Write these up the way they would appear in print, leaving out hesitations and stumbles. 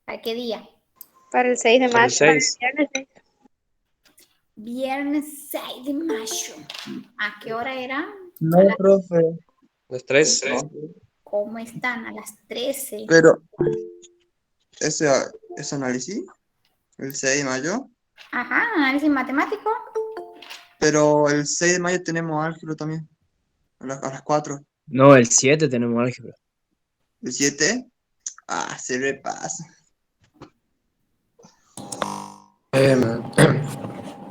¿Para qué día? Para el 6 de Para el mayo. 6. Viernes 6. Viernes 6 de mayo. ¿A qué hora era? No, profe. Las 3. No. ¿Cómo están? A las 13. Pero, ese análisis, el 6 de mayo, Ajá, análisis matemático. pero el 6 de mayo tenemos álgebra también, a las 4. No, el 7 tenemos álgebra. El 7, se repasa.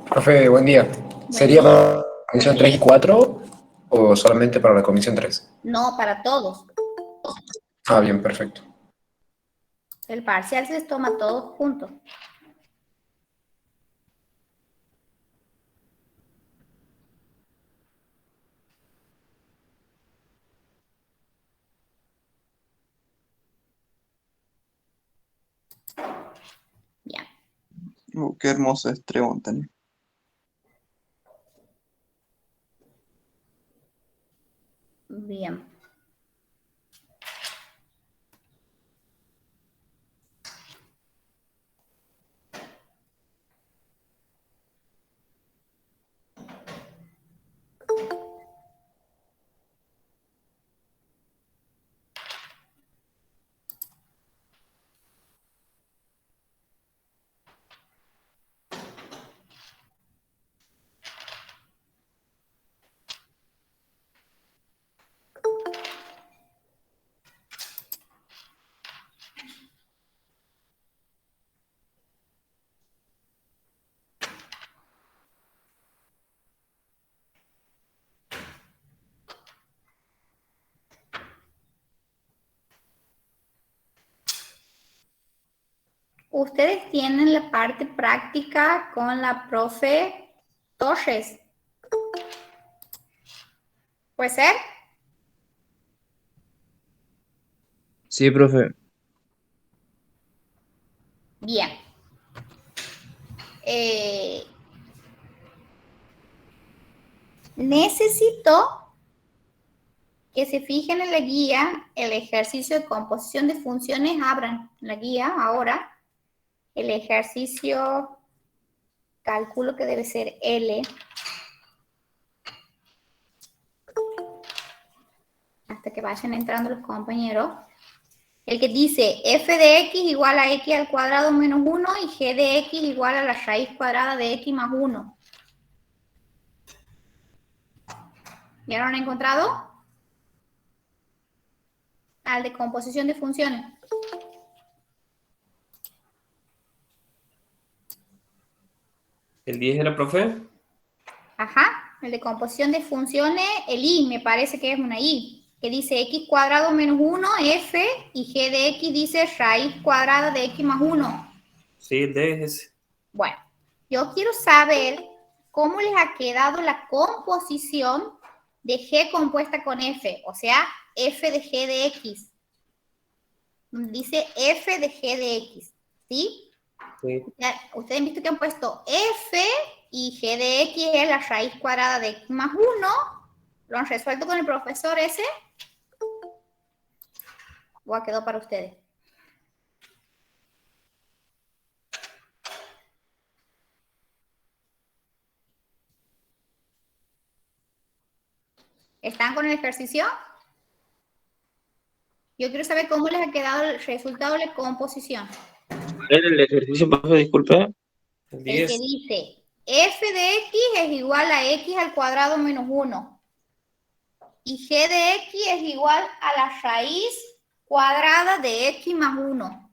Profe, buen día. ¿Sería Bueno, para la comisión 3 y 4 o solamente para la comisión 3? no, para todos. Ah, bien, perfecto. El parcial se les toma todos juntos. Ya. Qué hermoso es Tremontaña. Bien. Ustedes tienen la parte práctica con la profe Torres. ¿Puede ser? Sí, profe. Bien. Necesito que se fijen en la guía, el ejercicio de composición de funciones. Abran la guía ahora. El ejercicio, calculo que debe ser L. Hasta que vayan entrando los compañeros. El que dice f de x igual a x al cuadrado menos 1 y g de x igual a la raíz cuadrada de x más 1. ¿Ya lo han encontrado? Al de composición de funciones. ¿El 10 era, profe? Ajá, el de composición de funciones, el y, me parece que es una y, que dice x cuadrado menos 1, f, y g de x dice raíz cuadrada de x más 1. Sí, el D es ese. Bueno, yo quiero saber cómo les ha quedado la composición de g compuesta con f, o sea, f de g de x. Dice f de g de x, ¿sí? Sí. Ustedes han visto que han puesto f y g de x es la raíz cuadrada de x más 1. ¿Lo han resuelto con el profesor ese? ¿O quedó para ustedes? ¿Están con el ejercicio? Yo quiero saber cómo les ha quedado el resultado de la composición. ¿Era el ejercicio, profe? Disculpe. El El 10. que dice f de x es igual a x al cuadrado menos 1. Y g de x es igual a la raíz cuadrada de x más 1.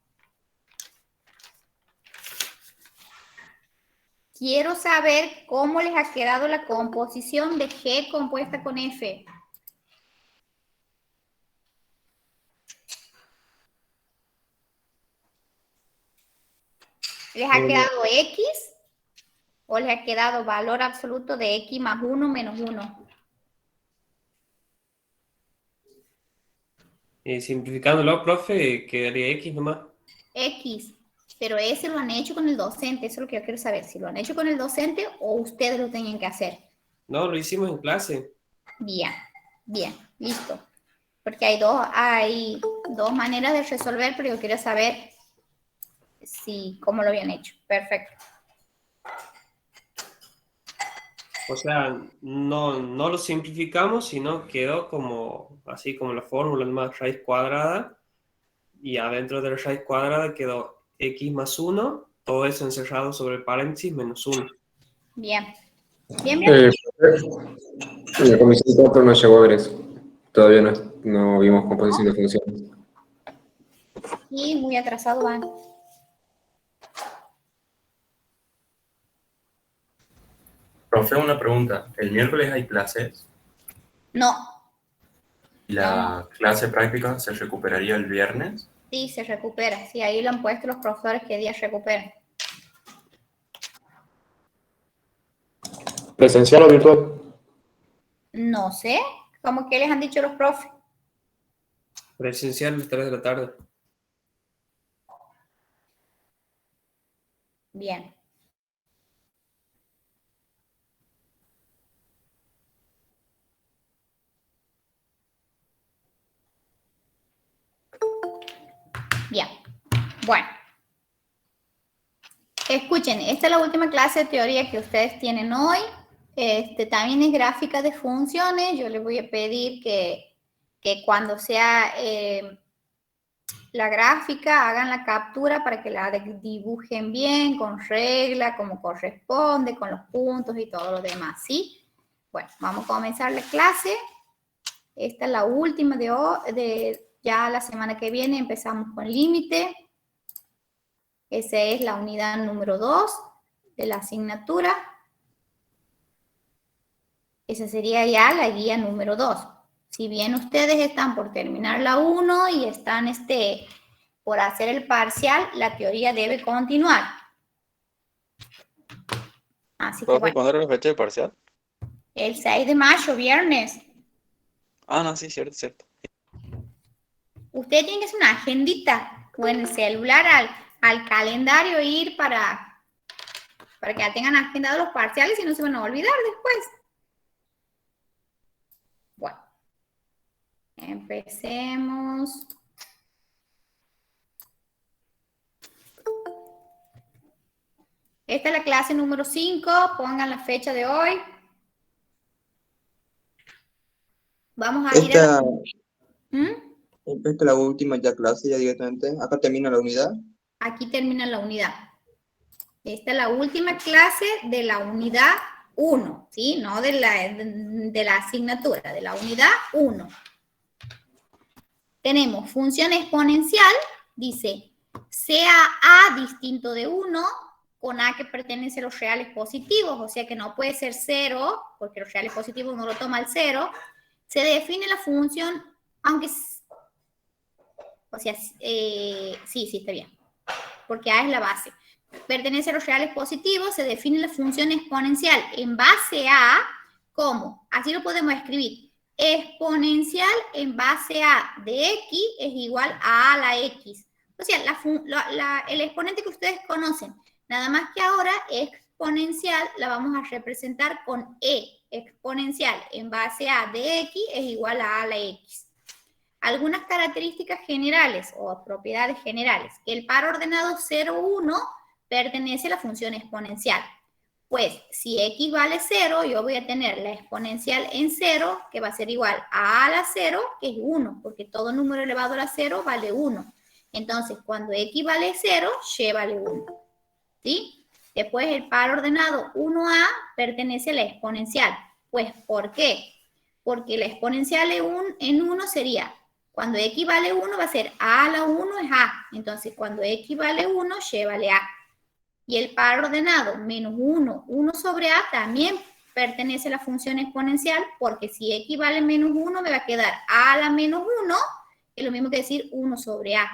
Quiero saber cómo les ha quedado la composición de g compuesta con f. ¿Les ha quedado x o les ha quedado valor absoluto de x más 1 menos 1? Simplificándolo, profe, quedaría X nomás. X, pero ese lo han hecho con el docente, eso es lo que yo quiero saber, si lo han hecho con el docente o ustedes lo tienen que hacer. No, lo hicimos en clase. Bien, bien, listo. Porque hay dos maneras de resolver, pero yo quiero saber si cómo lo habían hecho. Perfecto. O sea, no lo simplificamos, sino quedó como, así como la fórmula más raíz cuadrada, y adentro de la raíz cuadrada quedó x más 1, todo eso encerrado sobre el paréntesis menos 1. Bien. Bien, bien. La comisión 4 no llegó a ver eso. Todavía no vimos composición de funciones. Y muy atrasado van. Profe, una pregunta. ¿El miércoles hay clases? No. ¿Y la clase práctica se recuperaría el viernes? Sí, se recupera. Sí, ahí lo han puesto los profesores que días recuperan. ¿Presencial o virtual? No sé. ¿Cómo que les han dicho los profes? Presencial 3 de la tarde. Bien. Bien. Bueno. Escuchen, esta es la última clase de teoría que ustedes tienen hoy. También es gráfica de funciones. Yo les voy a pedir que cuando sea la gráfica hagan la captura para que la dibujen bien, con regla, como corresponde, con los puntos y todo lo demás, ¿sí? Bueno, vamos a comenzar la clase. Esta es la última de ya la semana que viene empezamos con límite. Esa es la unidad número 2 de la asignatura. Esa sería ya la guía número 2. Si bien ustedes están por terminar la 1 y están por hacer el parcial, la teoría debe continuar. Así que Profe, bueno. ¿cuándo era la fecha de parcial? El 6 de mayo, viernes. Ah, no, sí, cierto, cierto. Usted tiene que hacer una agendita o en el celular al calendario ir para que ya tengan agendados los parciales y no se van a olvidar después. Bueno, empecemos. Esta es la clase número 5, pongan la fecha de hoy. Vamos a ir a... Esta es la última ya clase, ya directamente. Acá termina la unidad. Aquí termina la unidad. Esta es la última clase de la unidad 1, ¿sí? No de la asignatura, de la unidad 1. Tenemos función exponencial, dice, sea A distinto de 1, con A que pertenece a los reales positivos, o sea que no puede ser 0, porque los reales positivos no lo toma el 0. Se define la función, aunque... O sea, sí, está bien, porque A es la base. Pertenece a los reales positivos, se define la función exponencial en base a, ¿cómo? Así lo podemos escribir. Exponencial en base a de x es igual a la x. O sea, el exponente que ustedes conocen, nada más que ahora exponencial la vamos a representar con e. Exponencial en base a de x es igual a la x. Algunas características generales o propiedades generales. Que el par ordenado 0, 1 pertenece a la función exponencial. Pues si x vale 0, yo voy a tener la exponencial en 0, que va a ser igual a la 0, que es 1, porque todo número elevado a la 0 vale 1. Entonces, cuando x vale 0, y vale 1. ¿Sí? Después, el par ordenado 1a pertenece a la exponencial. Pues, ¿por qué? Porque la exponencial en 1 sería, cuando x vale 1 va a ser a a la 1 es a. Entonces, cuando x vale 1, y vale a. Y el par ordenado menos 1, 1 sobre a también pertenece a la función exponencial, porque si x vale menos 1 me va a quedar a a la menos 1, que es lo mismo que decir 1 sobre a.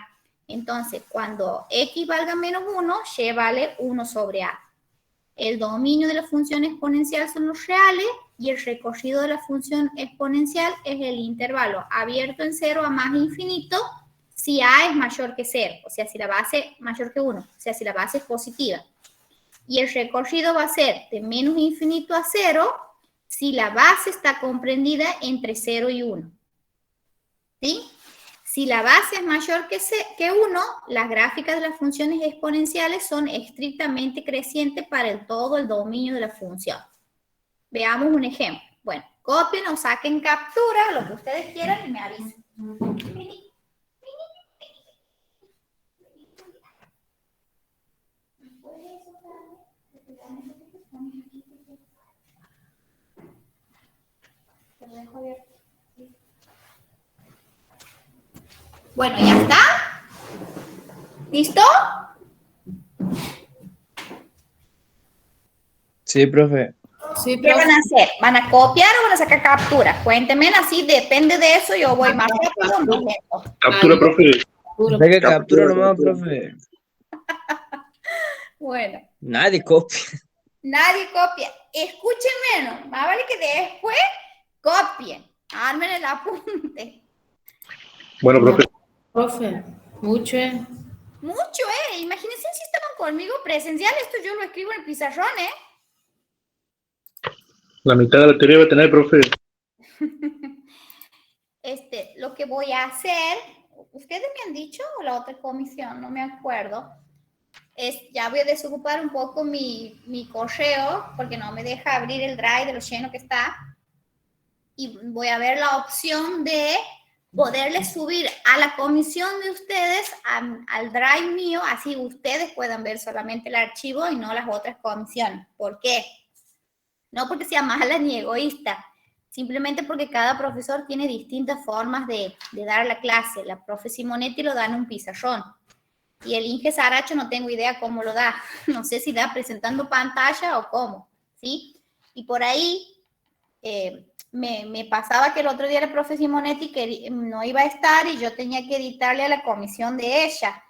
Entonces, cuando x valga menos 1, y vale 1 sobre a. El dominio de la función exponencial son los reales y el recorrido de la función exponencial es el intervalo abierto en 0 a más infinito si a es mayor que 0, o sea, si la base es mayor que 1, o sea, si la base es positiva. Y el recorrido va a ser de menos infinito a 0 si la base está comprendida entre 0 y 1. ¿Sí? Si la base es mayor que 1, las gráficas de las funciones exponenciales son estrictamente crecientes para todo el dominio de la función. Veamos un ejemplo. Bueno, copien o saquen captura, lo que ustedes quieran y me avisen. Bueno, ¿ya está? ¿Listo? Sí, profe. Sí, ¿Qué van a hacer? ¿Van a copiar o van a sacar captura? Cuéntenme, así depende de eso, yo voy más rápido o más lento. Captura, profe. Saque captura nomás, profe. Bueno, Nadie copia. nadie copia. Escúchenme, ¿no? Más vale que después copien. Armen el apunte. Bueno, profe. Profe, mucho. Mucho, Imagínense si estaban conmigo presencial. Esto yo lo escribo en el pizarrón, La mitad de la teoría va a tener, profe. Lo que voy a hacer, ustedes me han dicho, o la otra comisión, no me acuerdo, ya voy a desocupar un poco mi correo, porque no me deja abrir el drive de lo lleno que está, y voy a ver la opción de poderles subir a la comisión de ustedes, al drive mío, así ustedes puedan ver solamente el archivo y no las otras comisiones. ¿Por qué? No porque sea mala ni egoísta, simplemente porque cada profesor tiene distintas formas de dar la clase. La profe Simonetti lo da en un pizarrón y el Inge Saracho no tengo idea cómo lo da. No sé si da presentando pantalla o cómo, ¿sí? Y por ahí me pasaba que el otro día la profe Simonetti no iba a estar y yo tenía que editarle a la comisión de ella.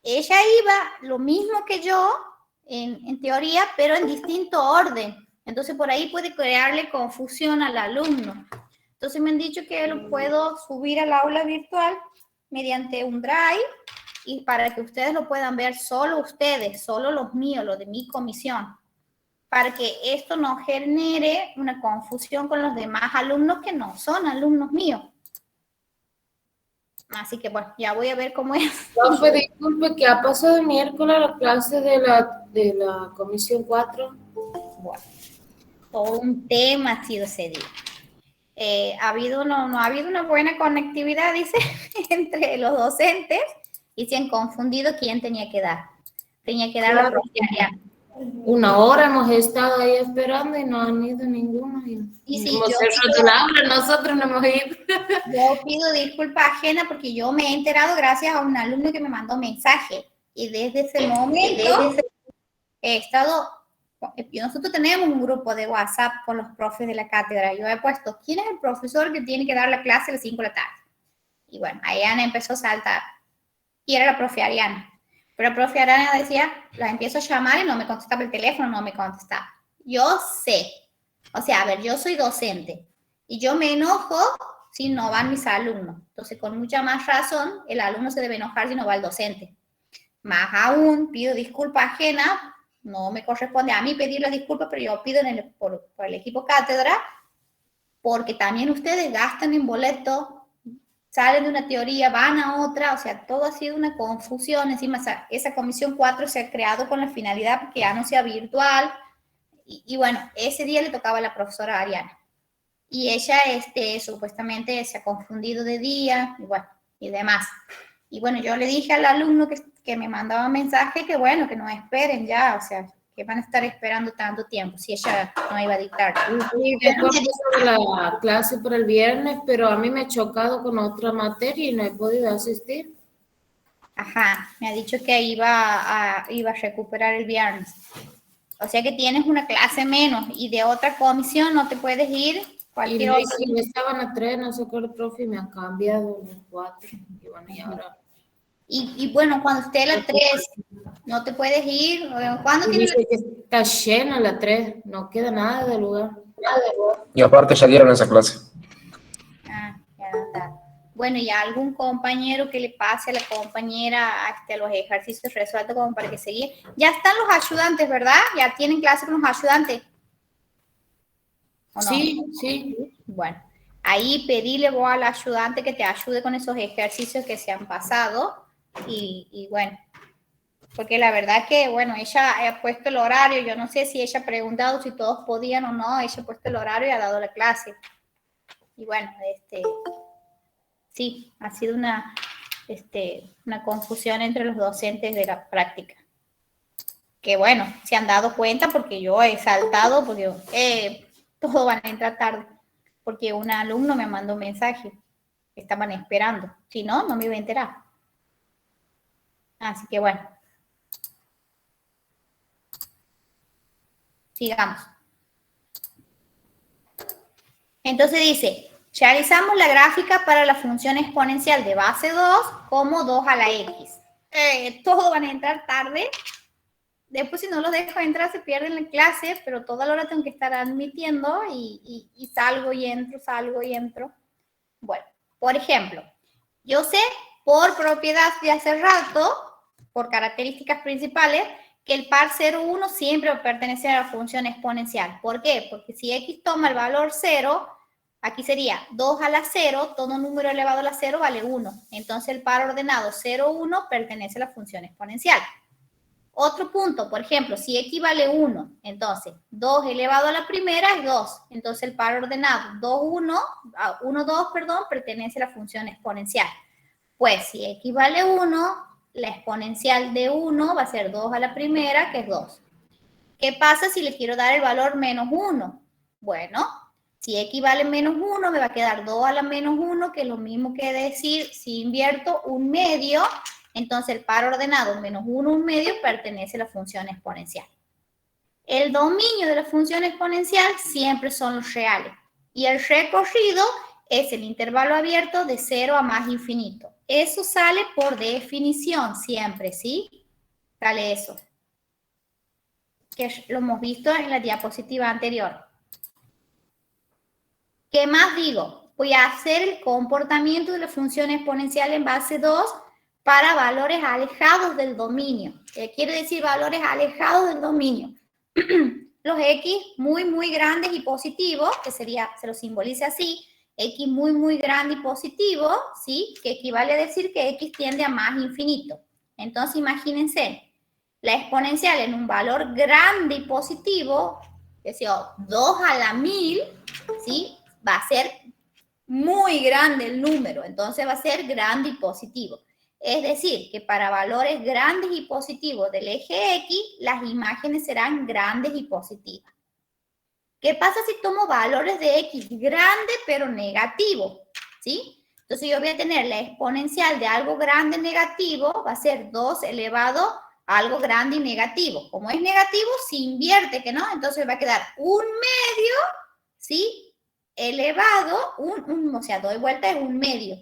Ella iba lo mismo que yo, en teoría, pero en distinto orden. Entonces, por ahí puede crearle confusión al alumno. Entonces, me han dicho que lo puedo subir al aula virtual mediante un drive y para que ustedes lo puedan ver solo ustedes, solo los míos, los de mi comisión, para que esto no genere una confusión con los demás alumnos que no son alumnos míos. Así que, bueno, ya voy a ver cómo es. Profe, disculpe, ¿qué ha pasado el miércoles la clase de la comisión 4? Bueno, todo un tema ha sido ese día. No ha habido una buena conectividad, dice, entre los docentes y se han confundido quién tenía que dar. Tenía que dar la profe Ariana. 1 hora hemos estado ahí esperando y no han ido ninguno. Y sí, hemos cerrado el aula, nosotros no hemos ido. Yo pido disculpa ajena porque yo me he enterado gracias a un alumno que me mandó mensaje. Y desde ese momento he estado... Nosotros tenemos un grupo de WhatsApp con los profes de la cátedra. Yo he puesto, ¿quién es el profesor que tiene que dar la clase a las 5 de la tarde? Y bueno, Ariana empezó a saltar. Y era la profe Ariana. Pero la profe Ariana decía, la empiezo a llamar y no me contestaba el teléfono, no me contestaba. Yo sé. O sea, a ver, yo soy docente. Y yo me enojo si no van mis alumnos. Entonces, con mucha más razón, el alumno se debe enojar si no va el docente. Más aún, pido disculpa ajena. No me corresponde a mí pedir las disculpas, pero yo pido por el equipo cátedra, porque también ustedes gastan en boleto, salen de una teoría, van a otra, o sea, todo ha sido una confusión. Encima, esa comisión 4 se ha creado con la finalidad que ya no sea virtual. Y bueno, ese día le tocaba a la profesora Ariana. Y ella supuestamente se ha confundido de día, y bueno, y demás. Y bueno, yo le dije al alumno que me mandaba mensaje que bueno, que no esperen ya, o sea, que van a estar esperando tanto tiempo, si ella no iba a dictar. Sí, después de la clase por el viernes, pero a mí me he chocado con otra materia y no he podido asistir. Ajá, me ha dicho que iba a recuperar el viernes. O sea que tienes una clase menos y de otra comisión no te puedes ir. Cualquier otra. Y estaban a 3, no sé qué, el profe, y me han cambiado a 4. Y bueno, y ahora... Y bueno, cuando esté la 3, no te puedes ir. ¿Cuándo tienes dice que está llena la 3, no queda nada de lugar. Y aparte ya dieron esa clase. Ah, ya está. Bueno, y a algún compañero que le pase a la compañera los ejercicios resueltos como para que se guíe. Ya están los ayudantes, ¿verdad? Ya tienen clase con los ayudantes. ¿O no? Sí, sí. Bueno, ahí pedirle vos al ayudante que te ayude con esos ejercicios que se han pasado y bueno, porque la verdad que, bueno, ella ha puesto el horario, yo no sé si ella ha preguntado si todos podían o no, ella ha puesto el horario y ha dado la clase. Y bueno, sí, ha sido una confusión entre los docentes de la práctica. Que bueno, se han dado cuenta porque yo he saltado, porque todos van a entrar tarde, porque un alumno me mandó un mensaje, estaban esperando, si no, no me iba a enterar. Así que bueno. Sigamos. Entonces dice, realizamos la gráfica para la función exponencial de base 2 como 2 a la x. Todos van a entrar tarde. Después si no los dejo entrar se pierden la clase, pero toda la hora tengo que estar admitiendo y salgo y entro, salgo y entro. Bueno, por ejemplo, yo sé por propiedad de hace rato, por características principales, que el par 0, 1 siempre va a pertenecer a la función exponencial. ¿Por qué? Porque si x toma el valor 0, aquí sería 2 a la 0, todo número elevado a la 0 vale 1. Entonces el par ordenado 0, 1 pertenece a la función exponencial. Otro punto, por ejemplo, si x vale 1, entonces 2 elevado a la primera es 2. Entonces el par ordenado 2, 1, 1, 2, perdón, pertenece a la función exponencial. Pues si x vale 1, la exponencial de 1 va a ser 2 a la primera, que es 2. ¿Qué pasa si le quiero dar el valor menos 1? Bueno, si x vale menos 1, me va a quedar 2 a la menos 1, que es lo mismo que decir, si invierto un medio, entonces el par ordenado menos 1, un medio, pertenece a la función exponencial. El dominio de la función exponencial siempre son los reales. Y el recorrido es el intervalo abierto de 0 a más infinito. Eso sale por definición siempre, ¿sí? Sale eso. Que lo hemos visto en la diapositiva anterior. ¿Qué más digo? Voy a hacer el comportamiento de la función exponencial en base 2 para valores alejados del dominio. ¿Qué quiere decir valores alejados del dominio? Los x muy, muy grandes y positivos, que sería, se lo simboliza así, x muy, muy grande y positivo, ¿sí? Que equivale a decir que x tiende a más infinito. Entonces, imagínense, la exponencial en un valor grande y positivo, que sea 2 a la 1000, ¿sí? Va a ser muy grande el número, entonces va a ser grande y positivo. Es decir, que para valores grandes y positivos del eje X, las imágenes serán grandes y positivas. ¿Qué pasa si tomo valores de X grande pero negativo? ¿Sí? Entonces yo voy a tener la exponencial de algo grande negativo, va a ser 2 elevado a algo grande y negativo. Como es negativo, se invierte, ¿que no? Entonces va a quedar un medio, ¿sí? Elevado, o sea, doy vuelta es un medio.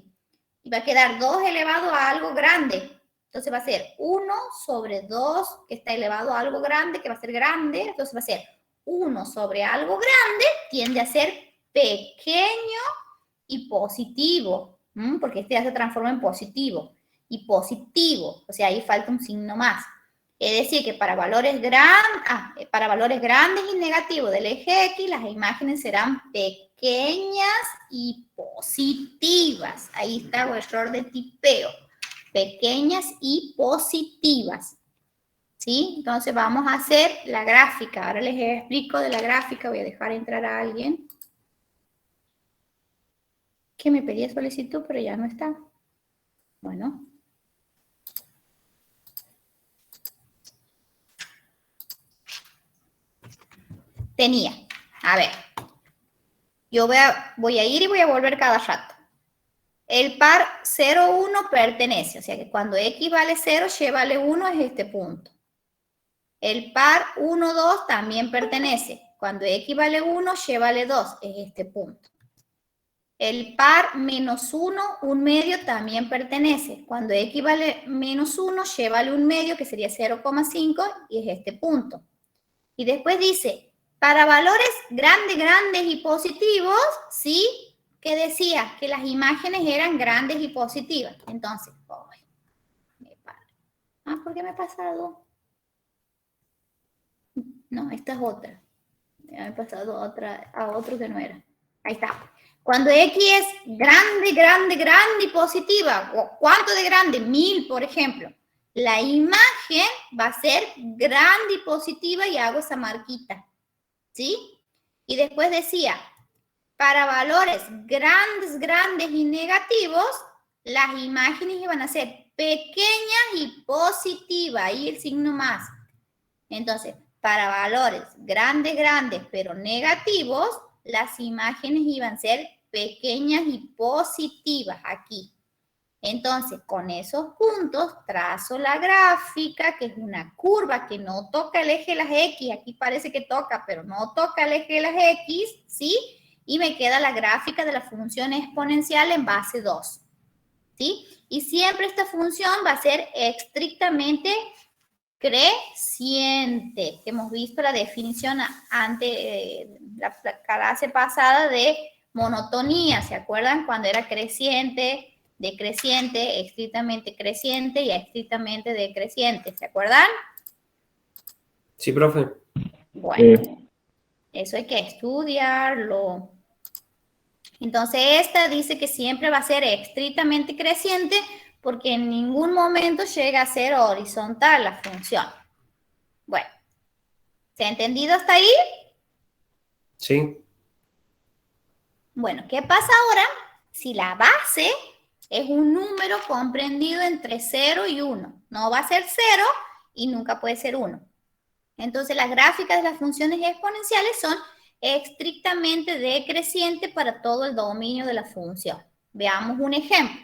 Y va a quedar 2 elevado a algo grande. Entonces va a ser 1 sobre 2, que está elevado a algo grande, que va a ser grande. Entonces va a ser 1 sobre algo grande, tiende a ser pequeño y positivo, porque este ya se transforma en positivo. Y positivo, o sea, ahí falta un signo más. Es decir, que para valores grandes y negativos del eje X, las imágenes serán pequeñas y positivas. Ahí está el error de tipeo. Pequeñas y positivas. ¿Sí? Entonces vamos a hacer la gráfica. Ahora les explico de la gráfica. Voy a dejar entrar a alguien que me pedía solicitud, pero ya no está. Bueno. Tenía, a ver, yo voy a ir y voy a volver cada rato. El par 0, 1 pertenece, o sea que cuando x vale 0, y vale 1 es este punto. El par 1, 2 también pertenece. Cuando x vale 1, y vale 2 es este punto. El par menos 1, un medio también pertenece. Cuando x vale menos 1, y vale un medio, que sería 0,5, y es este punto. Y después dice, para valores grandes y positivos, ¿sí? Que decía que las imágenes eran grandes y positivas. Entonces, ¿por qué me he pasado? No, esta es otra. Me he pasado a otro que no era. Ahí está. Cuando X es grande, grande, grande y positiva, ¿cuánto de grande? 1000, por ejemplo. La imagen va a ser grande y positiva y hago esa marquita, ¿sí? Y después decía, para valores grandes, grandes y negativos, las imágenes iban a ser pequeñas y positivas, ahí el signo más. Entonces, para valores grandes, grandes, pero negativos, las imágenes iban a ser pequeñas y positivas aquí. Entonces, con esos puntos, trazo la gráfica, que es una curva que no toca el eje de las X. Aquí parece que toca, pero no toca el eje de las X, ¿sí? Y me queda la gráfica de la función exponencial en base 2, ¿sí? Y siempre esta función va a ser estrictamente creciente. Hemos visto la definición ante la clase pasada de monotonía. ¿Se acuerdan? Cuando era creciente, decreciente, estrictamente creciente y estrictamente decreciente. ¿Se acuerdan? Sí, profe. Bueno, eso hay que estudiarlo. Entonces, esta dice que siempre va a ser estrictamente creciente porque en ningún momento llega a ser horizontal la función. Bueno, ¿se ha entendido hasta ahí? Sí. Bueno, ¿qué pasa ahora si la base es un número comprendido entre 0 y 1? No va a ser 0 y nunca puede ser 1. Entonces, las gráficas de las funciones exponenciales son estrictamente decrecientes para todo el dominio de la función. Veamos un ejemplo.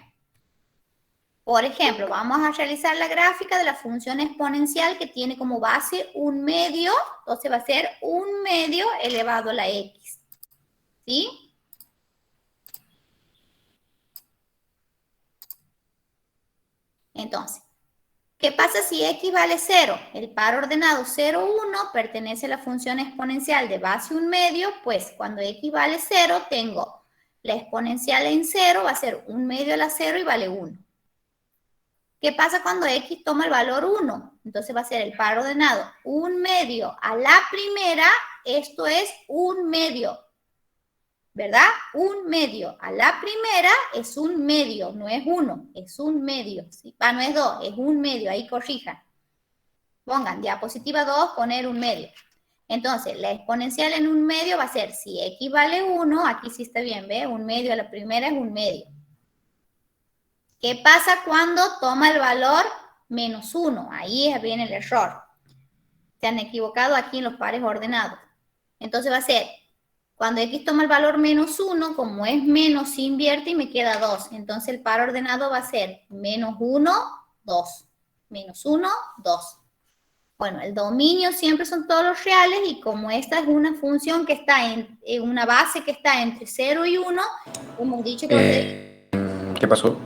Por ejemplo, vamos a realizar la gráfica de la función exponencial que tiene como base 1/2, entonces va a ser 1/2 elevado a la X. ¿Sí? Entonces, ¿qué pasa si X vale 0? El par ordenado 0, 1 pertenece a la función exponencial de base 1/2, pues cuando X vale 0 tengo la exponencial en 0, va a ser 1/2 a la 0 y vale 1. ¿Qué pasa cuando X toma el valor 1? Entonces va a ser el par ordenado 1/2 a la primera, esto es 1/2, ¿verdad? 1/2 a la primera es 1/2, no es 1, es 1/2. ¿Sí? No es 2, es 1/2, ahí corrijan. Pongan diapositiva 2, poner 1/2. Entonces, la exponencial en 1/2 va a ser, si X vale 1, aquí sí está bien, ¿ve? 1/2 a la primera es 1/2. ¿Qué pasa cuando toma el valor menos 1? Ahí viene el error. Se han equivocado aquí en los pares ordenados. Entonces va a ser, cuando X toma el valor menos 1, como es menos, se invierte y me queda 2. Entonces el par ordenado va a ser menos 1, 2. Menos 1, 2. Bueno, el dominio siempre son todos los reales y como esta es una función que está en una base que está entre 0 y 1, hemos dicho que va a ser... ¿Qué pasó?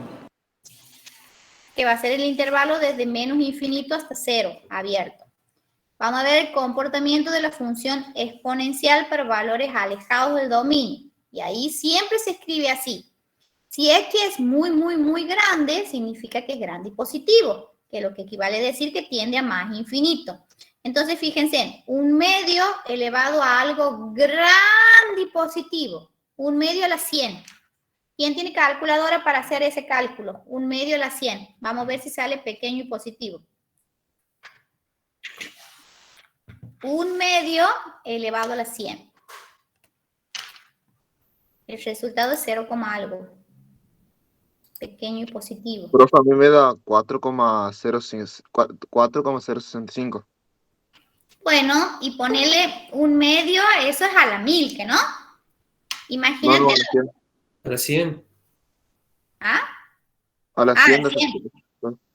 Que va a ser el intervalo desde menos infinito hasta 0, abierto. Vamos a ver el comportamiento de la función exponencial para valores alejados del dominio. Y ahí siempre se escribe así. Si X es muy, muy, muy grande, significa que es grande y positivo, que lo que equivale a decir que tiende a más infinito. Entonces, fíjense, 1/2 elevado a algo grande y positivo, 1/2 a la 100. ¿Quién tiene calculadora para hacer ese cálculo? 1/2 a la 100. Vamos a ver si sale pequeño y positivo. 1/2 elevado a la 100. El resultado es 0, algo. Pequeño y positivo. Profe, a mí me da 4,065. Bueno, y ponerle 1/2, eso es a la 1000, ¿que no? Imagínate. No, a la 100. A la 100. ¿Ah? A la Ah, 100. la 100.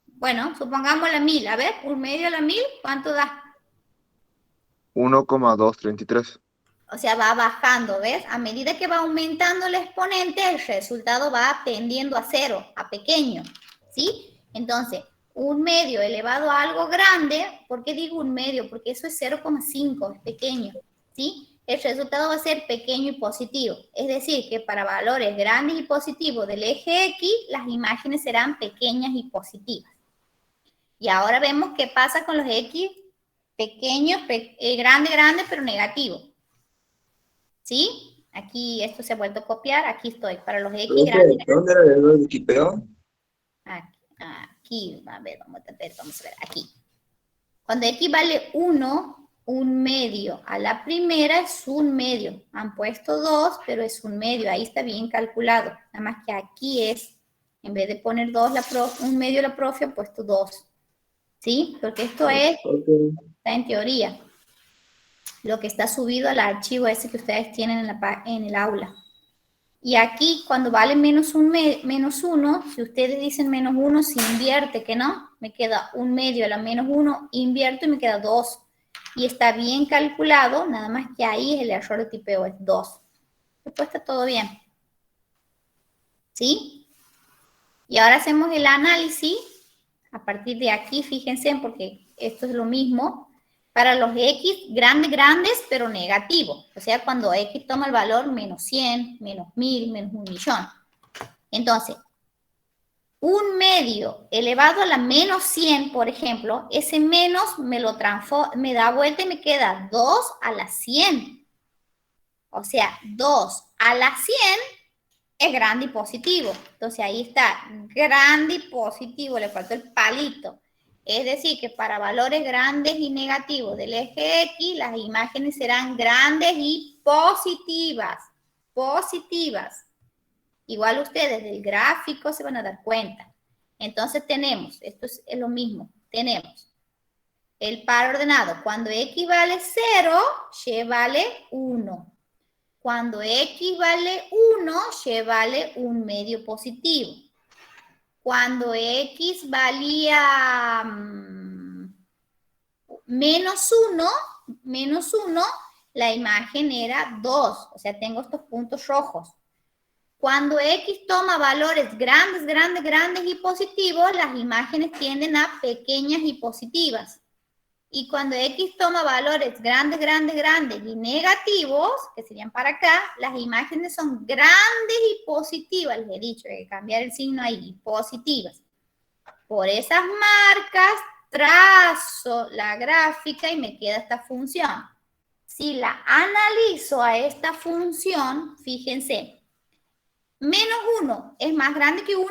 Bueno, supongamos la 1000. A ver, 1/2 a la 1000, ¿cuánto da? 1,233. O sea, va bajando, ¿ves? A medida que va aumentando el exponente, el resultado va tendiendo a 0, a pequeño, ¿sí? Entonces, 1/2 elevado a algo grande, ¿por qué digo 1/2? Porque eso es 0,5, es pequeño, ¿sí? El resultado va a ser pequeño y positivo. Es decir, que para valores grandes y positivos del eje X, las imágenes serán pequeñas y positivas. Y ahora vemos qué pasa con los X pequeños, grande, grande, pero negativo. ¿Sí? Aquí esto se ha vuelto a copiar. Aquí estoy. Para los X Profe, grandes. ¿dónde era el Wikipeo? Aquí, a ver, vamos a ver, aquí. Cuando X vale 1, un medio a la primera es un medio. Han puesto 2, pero es un medio. Ahí está bien calculado. Nada más que aquí es, en vez de poner 2, un medio la profe ha puesto 2. ¿Sí? Porque esto está en teoría. Lo que está subido al archivo ese que ustedes tienen en el aula. Y aquí, cuando vale menos 1, si ustedes dicen menos 1, se invierte, que no, me queda un medio a la menos 1, invierto y me queda 2. Y está bien calculado, nada más que ahí el error de tipeo es 2. Después está todo bien. ¿Sí? Y ahora hacemos el análisis. A partir de aquí, fíjense, porque esto es lo mismo. Para los X grandes, pero negativos. O sea, cuando X toma el valor menos 100, menos 1000, menos 1.000.000. Entonces, un medio elevado a la menos 100, por ejemplo, ese menos me da vuelta y me queda 2 a la 100. O sea, 2 a la 100 es grande y positivo. Entonces, ahí está, grande y positivo, le faltó el palito. Es decir, que para valores grandes y negativos del eje X, las imágenes serán grandes y positivas. Positivas. Igual ustedes del gráfico se van a dar cuenta. Entonces tenemos, esto es lo mismo, tenemos el par ordenado. Cuando X vale 0, Y vale 1. Cuando X vale 1, Y vale un medio positivo. Cuando X valía menos 1, la imagen era 2. O sea, tengo estos puntos rojos. Cuando X toma valores grandes y positivos, las imágenes tienden a pequeñas y positivas. Y cuando X toma valores grandes y negativos, que serían para acá, las imágenes son grandes y positivas. Les he dicho, hay que cambiar el signo ahí, positivas. Por esas marcas, trazo la gráfica y me queda esta función. Si la analizo a esta función, fíjense, menos 1 es más grande que 1.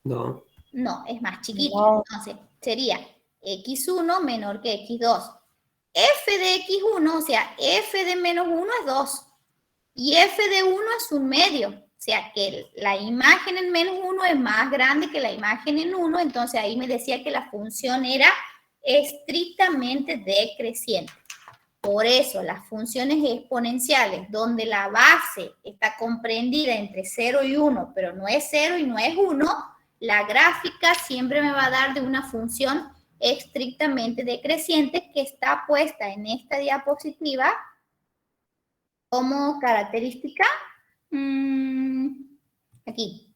No. No, es más chiquito. No. Entonces, sería x1 menor que x2. F de x1, o sea, f de menos 1 es 2. Y f de 1 es un medio. O sea, que la imagen en menos 1 es más grande que la imagen en 1. Entonces, ahí me decía que la función era estrictamente decreciente. Por eso, las funciones exponenciales, donde la base está comprendida entre 0 y 1, pero no es 0 y no es 1, la gráfica siempre me va a dar de una función estrictamente decreciente que está puesta en esta diapositiva como característica. Aquí.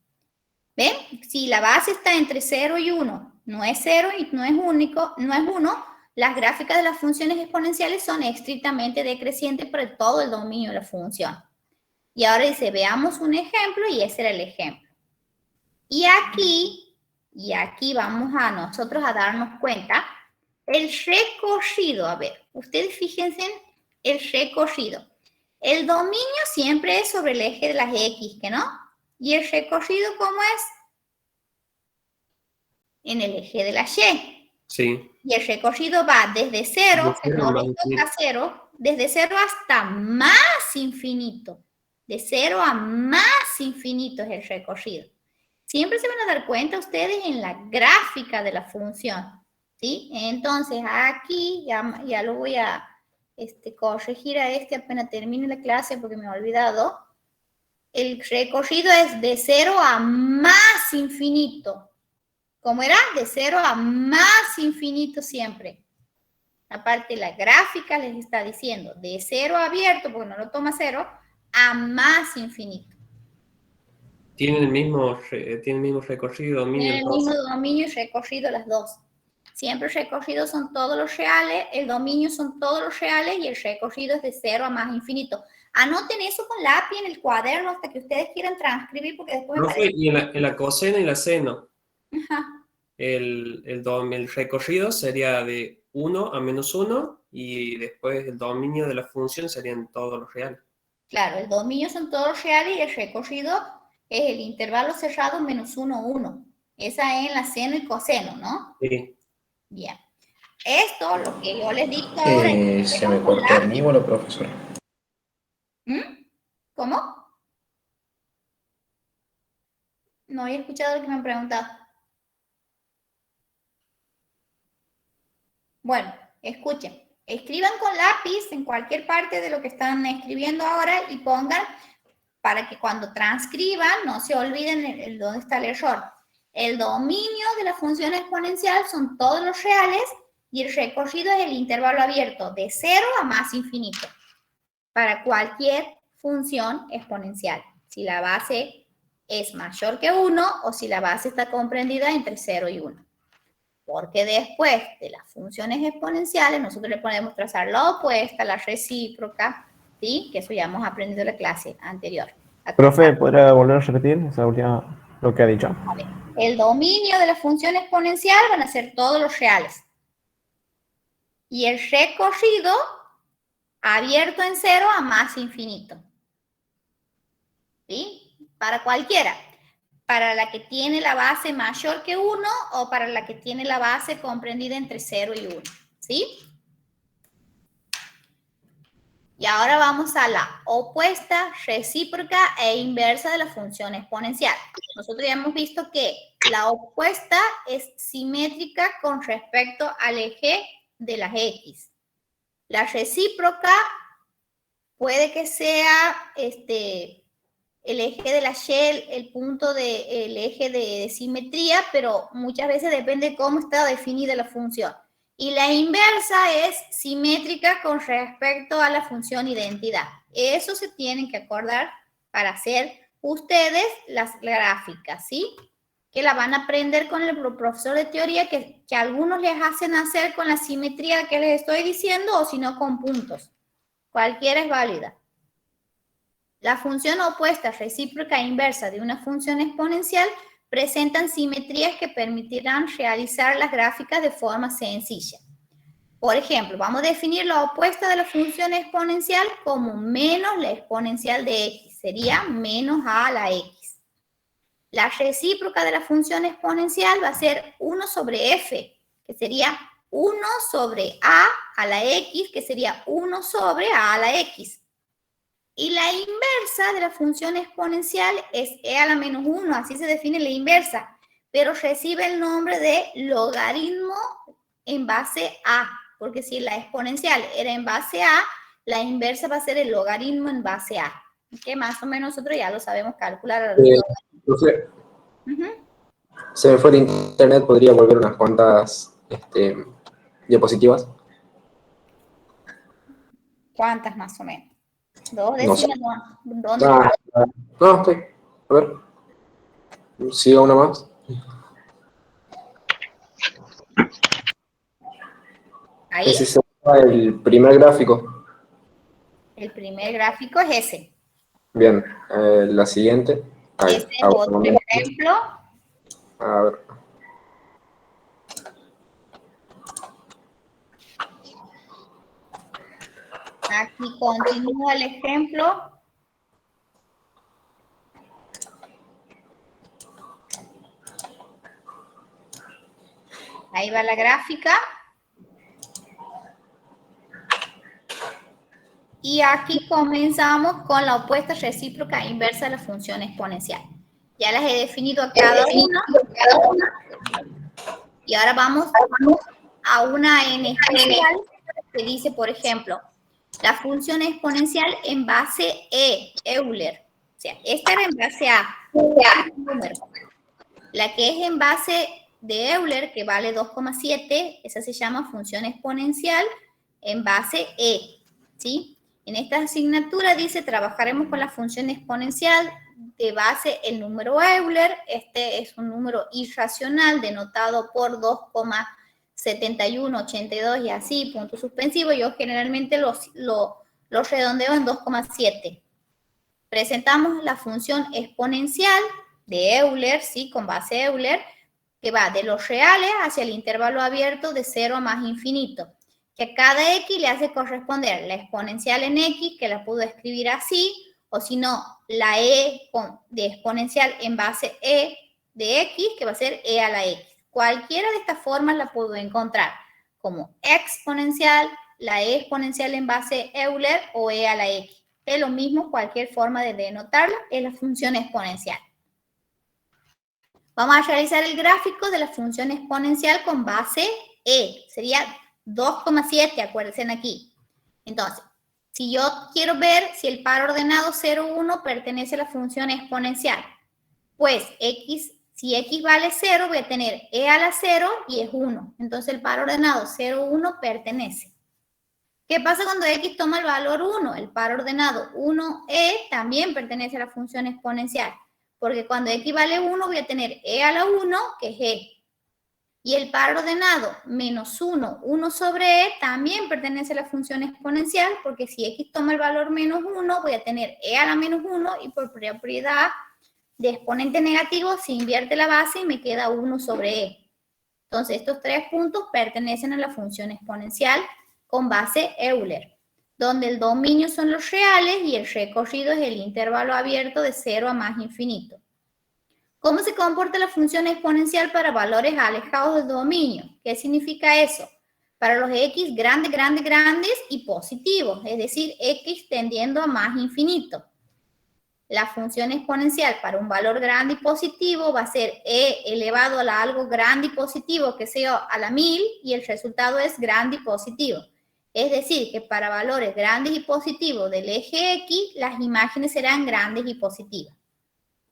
¿Ven? Si la base está entre 0 y 1, no es 0 y no es 1, las gráficas de las funciones exponenciales son estrictamente decrecientes por todo el dominio de la función. Y ahora dice, veamos un ejemplo, y ese era el ejemplo. Y aquí vamos a nosotros a darnos cuenta el recorrido. A ver, ustedes fíjense en el recorrido. El dominio siempre es sobre el eje de las X, ¿que no? ¿Y el recorrido cómo es? En el eje de la Y. Sí. Y el recorrido va desde 0, que no lo toca 0, desde 0 hasta más infinito. De 0 a más infinito es el recorrido. Siempre se van a dar cuenta ustedes en la gráfica de la función, ¿sí? Entonces, aquí ya lo voy a corregir a apenas termine la clase porque me he olvidado. El recorrido es de 0 a más infinito. ¿Cómo era? De 0 a más infinito siempre. Aparte, la gráfica les está diciendo de 0 abierto, porque no lo toma 0, a más infinito. Tienen el mismo recorrido, dominio. Tienen el mismo dominio y recorrido las dos. Siempre el recorrido son todos los reales, el dominio son todos los reales y el recorrido es de 0 a más infinito. Anoten eso con lápiz en el cuaderno hasta que ustedes quieran transcribir porque después... Profe, y en la coseno y la seno, Ajá. el recorrido sería de 1 a menos 1 y después el dominio de la función serían todos los reales. Claro, el dominio son todos reales y el recorrido es el intervalo cerrado menos 1, 1. Esa es en la seno y coseno, ¿no? Sí. Bien. Esto, lo que yo les dicto ahora es... Se me cortó el níbolo, profesor. ¿Cómo? No he escuchado lo que me han preguntado. Bueno, escuchen. Escriban con lápiz en cualquier parte de lo que están escribiendo ahora y pongan para que cuando transcriban no se olviden dónde está el error. El dominio de la función exponencial son todos los reales y el recorrido es el intervalo abierto de 0 a más infinito para cualquier función exponencial. Si la base es mayor que 1 o si la base está comprendida entre 0 y 1. Porque después de las funciones exponenciales nosotros le podemos trazar la opuesta, la recíproca, ¿sí? Que eso ya hemos aprendido en la clase anterior. Profe, ¿podría volver a repetir esa última, lo que ha dicho? Vale. El dominio de la función exponencial van a ser todos los reales. Y el recorrido abierto en 0 a más infinito. ¿Sí? Para cualquiera. Para la que tiene la base mayor que 1 o para la que tiene la base comprendida entre 0 y 1. ¿Sí? Y ahora vamos a la opuesta, recíproca e inversa de la función exponencial. Nosotros ya hemos visto que la opuesta es simétrica con respecto al eje de las X. La recíproca puede que sea el eje de la Y, el punto del eje de simetría, pero muchas veces depende de cómo está definida la función. Y la inversa es simétrica con respecto a la función identidad. Eso se tienen que acordar para hacer ustedes las gráficas, ¿sí? Que la van a aprender con el profesor de teoría, que algunos les hacen hacer con la simetría que les estoy diciendo, o si no con puntos. Cualquiera es válida. La función opuesta, recíproca e inversa de una función exponencial presentan simetrías que permitirán realizar las gráficas de forma sencilla. Por ejemplo, vamos a definir la opuesta de la función exponencial como menos la exponencial de x. Sería menos a a la x. La recíproca de la función exponencial va a ser 1 sobre f, que sería 1 sobre a la x, que sería 1 sobre a la x. Y la inversa de la función exponencial es e a la menos 1, así se define la inversa, pero recibe el nombre de logaritmo en base a, porque si la exponencial era en base a, la inversa va a ser el logaritmo en base a, que más o menos nosotros ya lo sabemos calcular. Profe, se me fue el internet, ¿podría volver unas cuantas diapositivas? ¿Cuántas más o menos? Dos, No sé. ¿Dónde? No, estoy. A ver. Siga una más. Ahí. Ese será el primer gráfico. El primer gráfico es ese. Bien, la siguiente. Ahí, Este es otro ejemplo. A ver. Aquí continúa el ejemplo. Ahí va la gráfica. Y aquí comenzamos con la opuesta, recíproca e inversa de la función exponencial. Ya las he definido a cada una. Y ahora vamos a una en especial que dice, por ejemplo, la función exponencial en base Euler. O sea, esta era en base a número. La que es en base de Euler, que vale 2,7, esa se llama función exponencial en base ¿sí? En esta asignatura dice, trabajaremos con la función exponencial de base el número Euler. Este es un número irracional denotado por 2,7182 y así, punto suspensivo. Yo generalmente los redondeo en 2,7. Presentamos la función exponencial de Euler, ¿sí? Con base Euler, que va de los reales hacia el intervalo abierto de 0 a más infinito. que a cada x le hace corresponder la exponencial en x, que la puedo escribir así, o si no, la e de exponencial en base e de x, que va a ser e a la x. Cualquiera de estas formas la puedo encontrar como exponencial, la e exponencial en base Euler o e a la x. Es lo mismo, cualquier forma de denotarla es la función exponencial. Vamos a realizar el gráfico de la función exponencial con base e. Sería 2,7, acuérdense aquí. Entonces, si yo quiero ver si el par ordenado 0, 1 pertenece a la función exponencial, pues si x vale 0, voy a tener e a la 0 y es 1. Entonces el par ordenado 0, 1 pertenece. ¿Qué pasa cuando x toma el valor 1? El par ordenado 1e también pertenece a la función exponencial, porque cuando x vale 1 voy a tener e a la 1, que es e. Y el par ordenado menos 1, 1 sobre e, también pertenece a la función exponencial, porque si x toma el valor menos 1, voy a tener e a la menos 1, y por propiedad de exponente negativo se invierte la base y me queda 1 sobre e. Entonces estos tres puntos pertenecen a la función exponencial con base Euler, donde el dominio son los reales y el recorrido es el intervalo abierto de 0 a más infinito. ¿Cómo se comporta la función exponencial para valores alejados del dominio? ¿Qué significa eso? Para los x grandes, grandes, grandes y positivos, es decir, x tendiendo a más infinito. La función exponencial para un valor grande y positivo va a ser e elevado a algo grande y positivo que sea a la 1000 y el resultado es grande y positivo. Es decir, que para valores grandes y positivos del eje x, las imágenes serán grandes y positivas.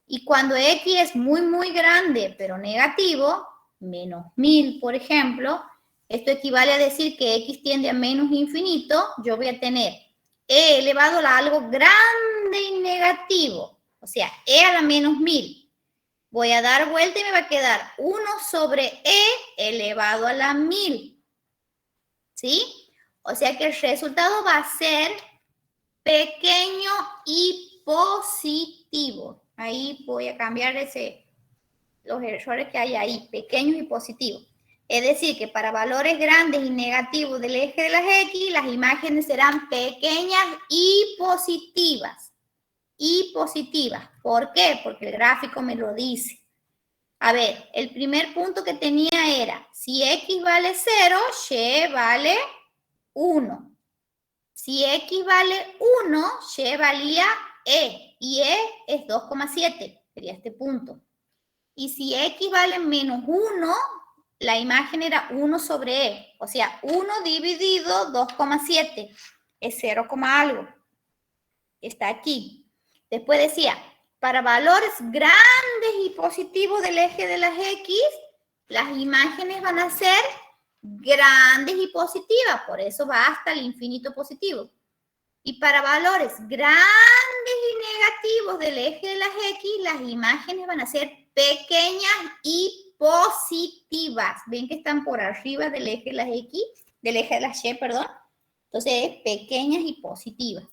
Y cuando x es muy, muy grande, pero negativo, menos 1000, por ejemplo, esto equivale a decir que x tiende a menos infinito, yo voy a tener e elevado a algo grande y negativo, o sea, e a la menos 1000. Voy a dar vuelta y me va a quedar 1 sobre e elevado a la 1000. ¿Sí? O sea que el resultado va a ser pequeño y positivo. Ahí voy a cambiar los errores que hay ahí, pequeños y positivos. Es decir, que para valores grandes y negativos del eje de las X, las imágenes serán pequeñas y positivas. Y positivas. ¿Por qué? Porque el gráfico me lo dice. A ver, el primer punto que tenía era, si X vale 0, Y vale 1. Si X vale 1, Y valía E. Y E es 2,7. Sería este punto. Y si X vale menos 1, la imagen era 1 sobre E. O sea, 1 dividido 2,7. Es 0, algo. Está aquí. Después decía, para valores grandes y positivos del eje de las X, las imágenes van a ser grandes y positivas. Por eso va hasta el infinito positivo. Y para valores grandes y negativos del eje de las X, las imágenes van a ser pequeñas y positivas. ¿Ven que están por arriba del eje de las X? Del eje de las Y, perdón. Entonces es pequeñas y positivas.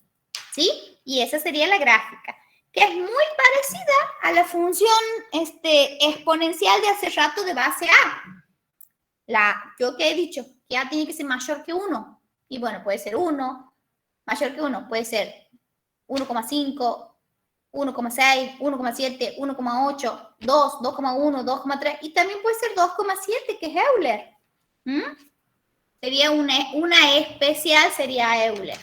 ¿Sí? Y esa sería la gráfica, que es muy parecida a la función exponencial de hace rato de base A. Yo que he dicho que A tiene que ser mayor que 1. Y bueno, puede ser 1. Mayor que 1 puede ser 1,5, 1,6, 1,7, 1,8, 2, 2,1, 2,3 y también puede ser 2,7 que es Euler. Sería una especial, sería Euler.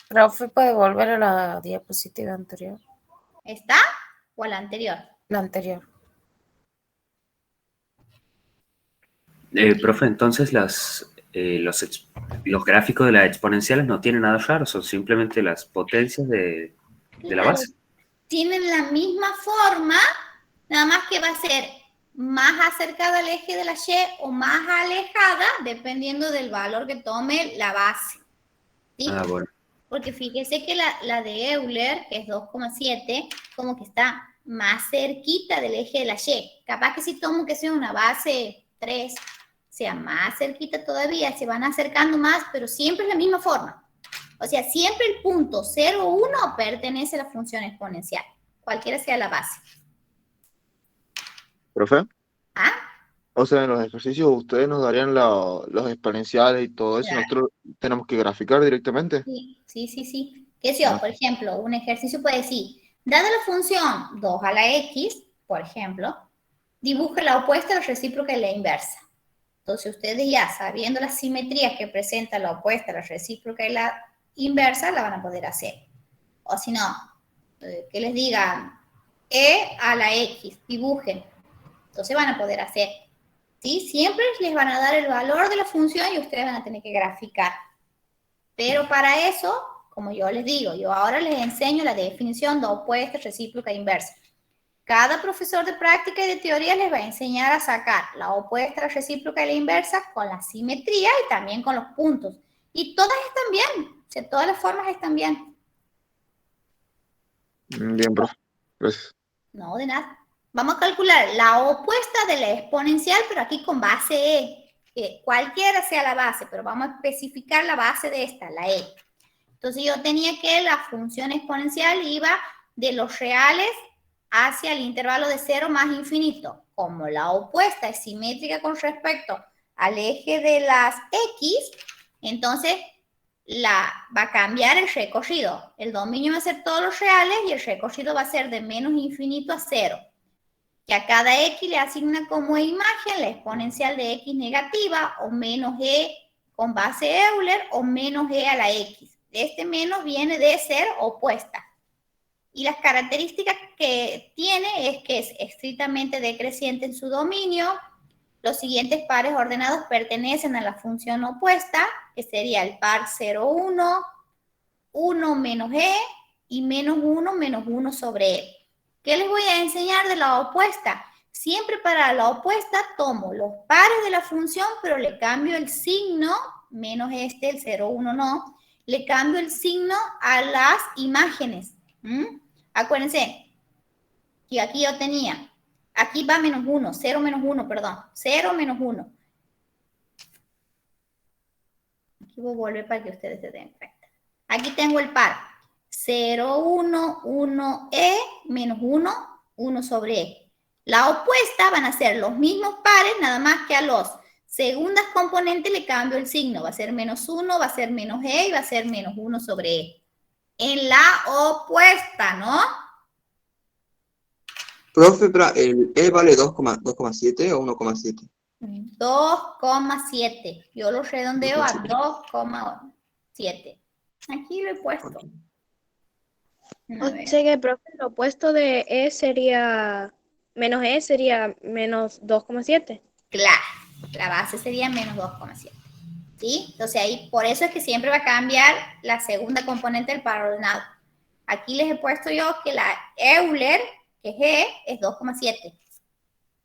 Profe, ¿puede volver a la diapositiva anterior? ¿Está? ¿O a la anterior? La anterior. Profe, entonces los gráficos de las exponenciales no tienen nada raro, son simplemente las potencias de la base. Tienen la misma forma, nada más que va a ser más acercada al eje de la Y o más alejada, dependiendo del valor que tome la base. ¿Sí? Ah, bueno. Porque fíjese que la de Euler, que es 2,7, como que está más cerquita del eje de la Y. Capaz que si tomo que sea una base 3, sea más cerquita todavía, se van acercando más, pero siempre es la misma forma. O sea, siempre el punto 0, 1 pertenece a la función exponencial, cualquiera sea la base. ¿Profe? ¿Ah? O sea, en los ejercicios ustedes nos darían los exponenciales y todo eso, y Claro. nosotros tenemos que graficar directamente. Sí. ¿Qué sé yo? Por ejemplo, un ejercicio puede decir, dada la función 2 a la x, por ejemplo, dibuja la opuesta, la recíproca y la inversa. Entonces, ustedes ya sabiendo las simetrías que presenta la opuesta, la recíproca y la inversa, la van a poder hacer. O si no, que les digan e a la x, dibujen. Entonces van a poder hacer. ¿Sí? Siempre les van a dar el valor de la función y ustedes van a tener que graficar. Pero para eso, como yo les digo, yo ahora les enseño la definición de opuesta, recíproca e inversa. Cada profesor de práctica y de teoría les va a enseñar a sacar la opuesta, la recíproca y la inversa con la simetría y también con los puntos. Y todas están bien, o sea, todas las formas están bien. Bien, profe. Gracias. No, de nada. Vamos a calcular la opuesta de la exponencial, pero aquí con base E. Que cualquiera sea la base, pero vamos a especificar la base de esta, la E. Entonces yo tenía que la función exponencial iba de los reales hacia el intervalo de 0 más infinito. Como la opuesta es simétrica con respecto al eje de las X, entonces va a cambiar el recorrido. El dominio va a ser todos los reales y el recorrido va a ser de menos infinito a 0. Que a cada X le asigna como imagen la exponencial de X negativa o menos E con base Euler o menos E a la X. Este menos viene de ser opuesta. Y las características que tiene es que es estrictamente decreciente en su dominio. Los siguientes pares ordenados pertenecen a la función opuesta, que sería el par 0, 1, 1 menos E y menos 1 sobre E. ¿Qué les voy a enseñar de la opuesta? Siempre para la opuesta tomo los pares de la función, pero le cambio el signo, menos el 0, 1 no, le cambio el signo a las imágenes. Acuérdense que aquí yo tenía, aquí va menos 1, 0 menos 1, perdón, 0 menos 1. Aquí voy a volver para que ustedes se den cuenta. Aquí tengo el par 0, 1, 1, E, menos 1, 1 sobre E. La opuesta van a ser los mismos pares, nada más que a los segundas componentes le cambio el signo. Va a ser menos 1, va a ser menos E y va a ser menos 1 sobre E. En la opuesta, ¿no? Profe, pero ¿el E vale 2,7 o 1,7? 2,7. Yo lo redondeo a 2,7. Aquí lo he puesto. O sea que, profe, lo opuesto de E sería menos E, sería menos 2,7. Claro, la base sería menos 2,7. ¿Sí? Entonces ahí, por eso es que siempre va a cambiar la segunda componente del par ordenado. Aquí les he puesto yo que la Euler, que es E, es 2,7.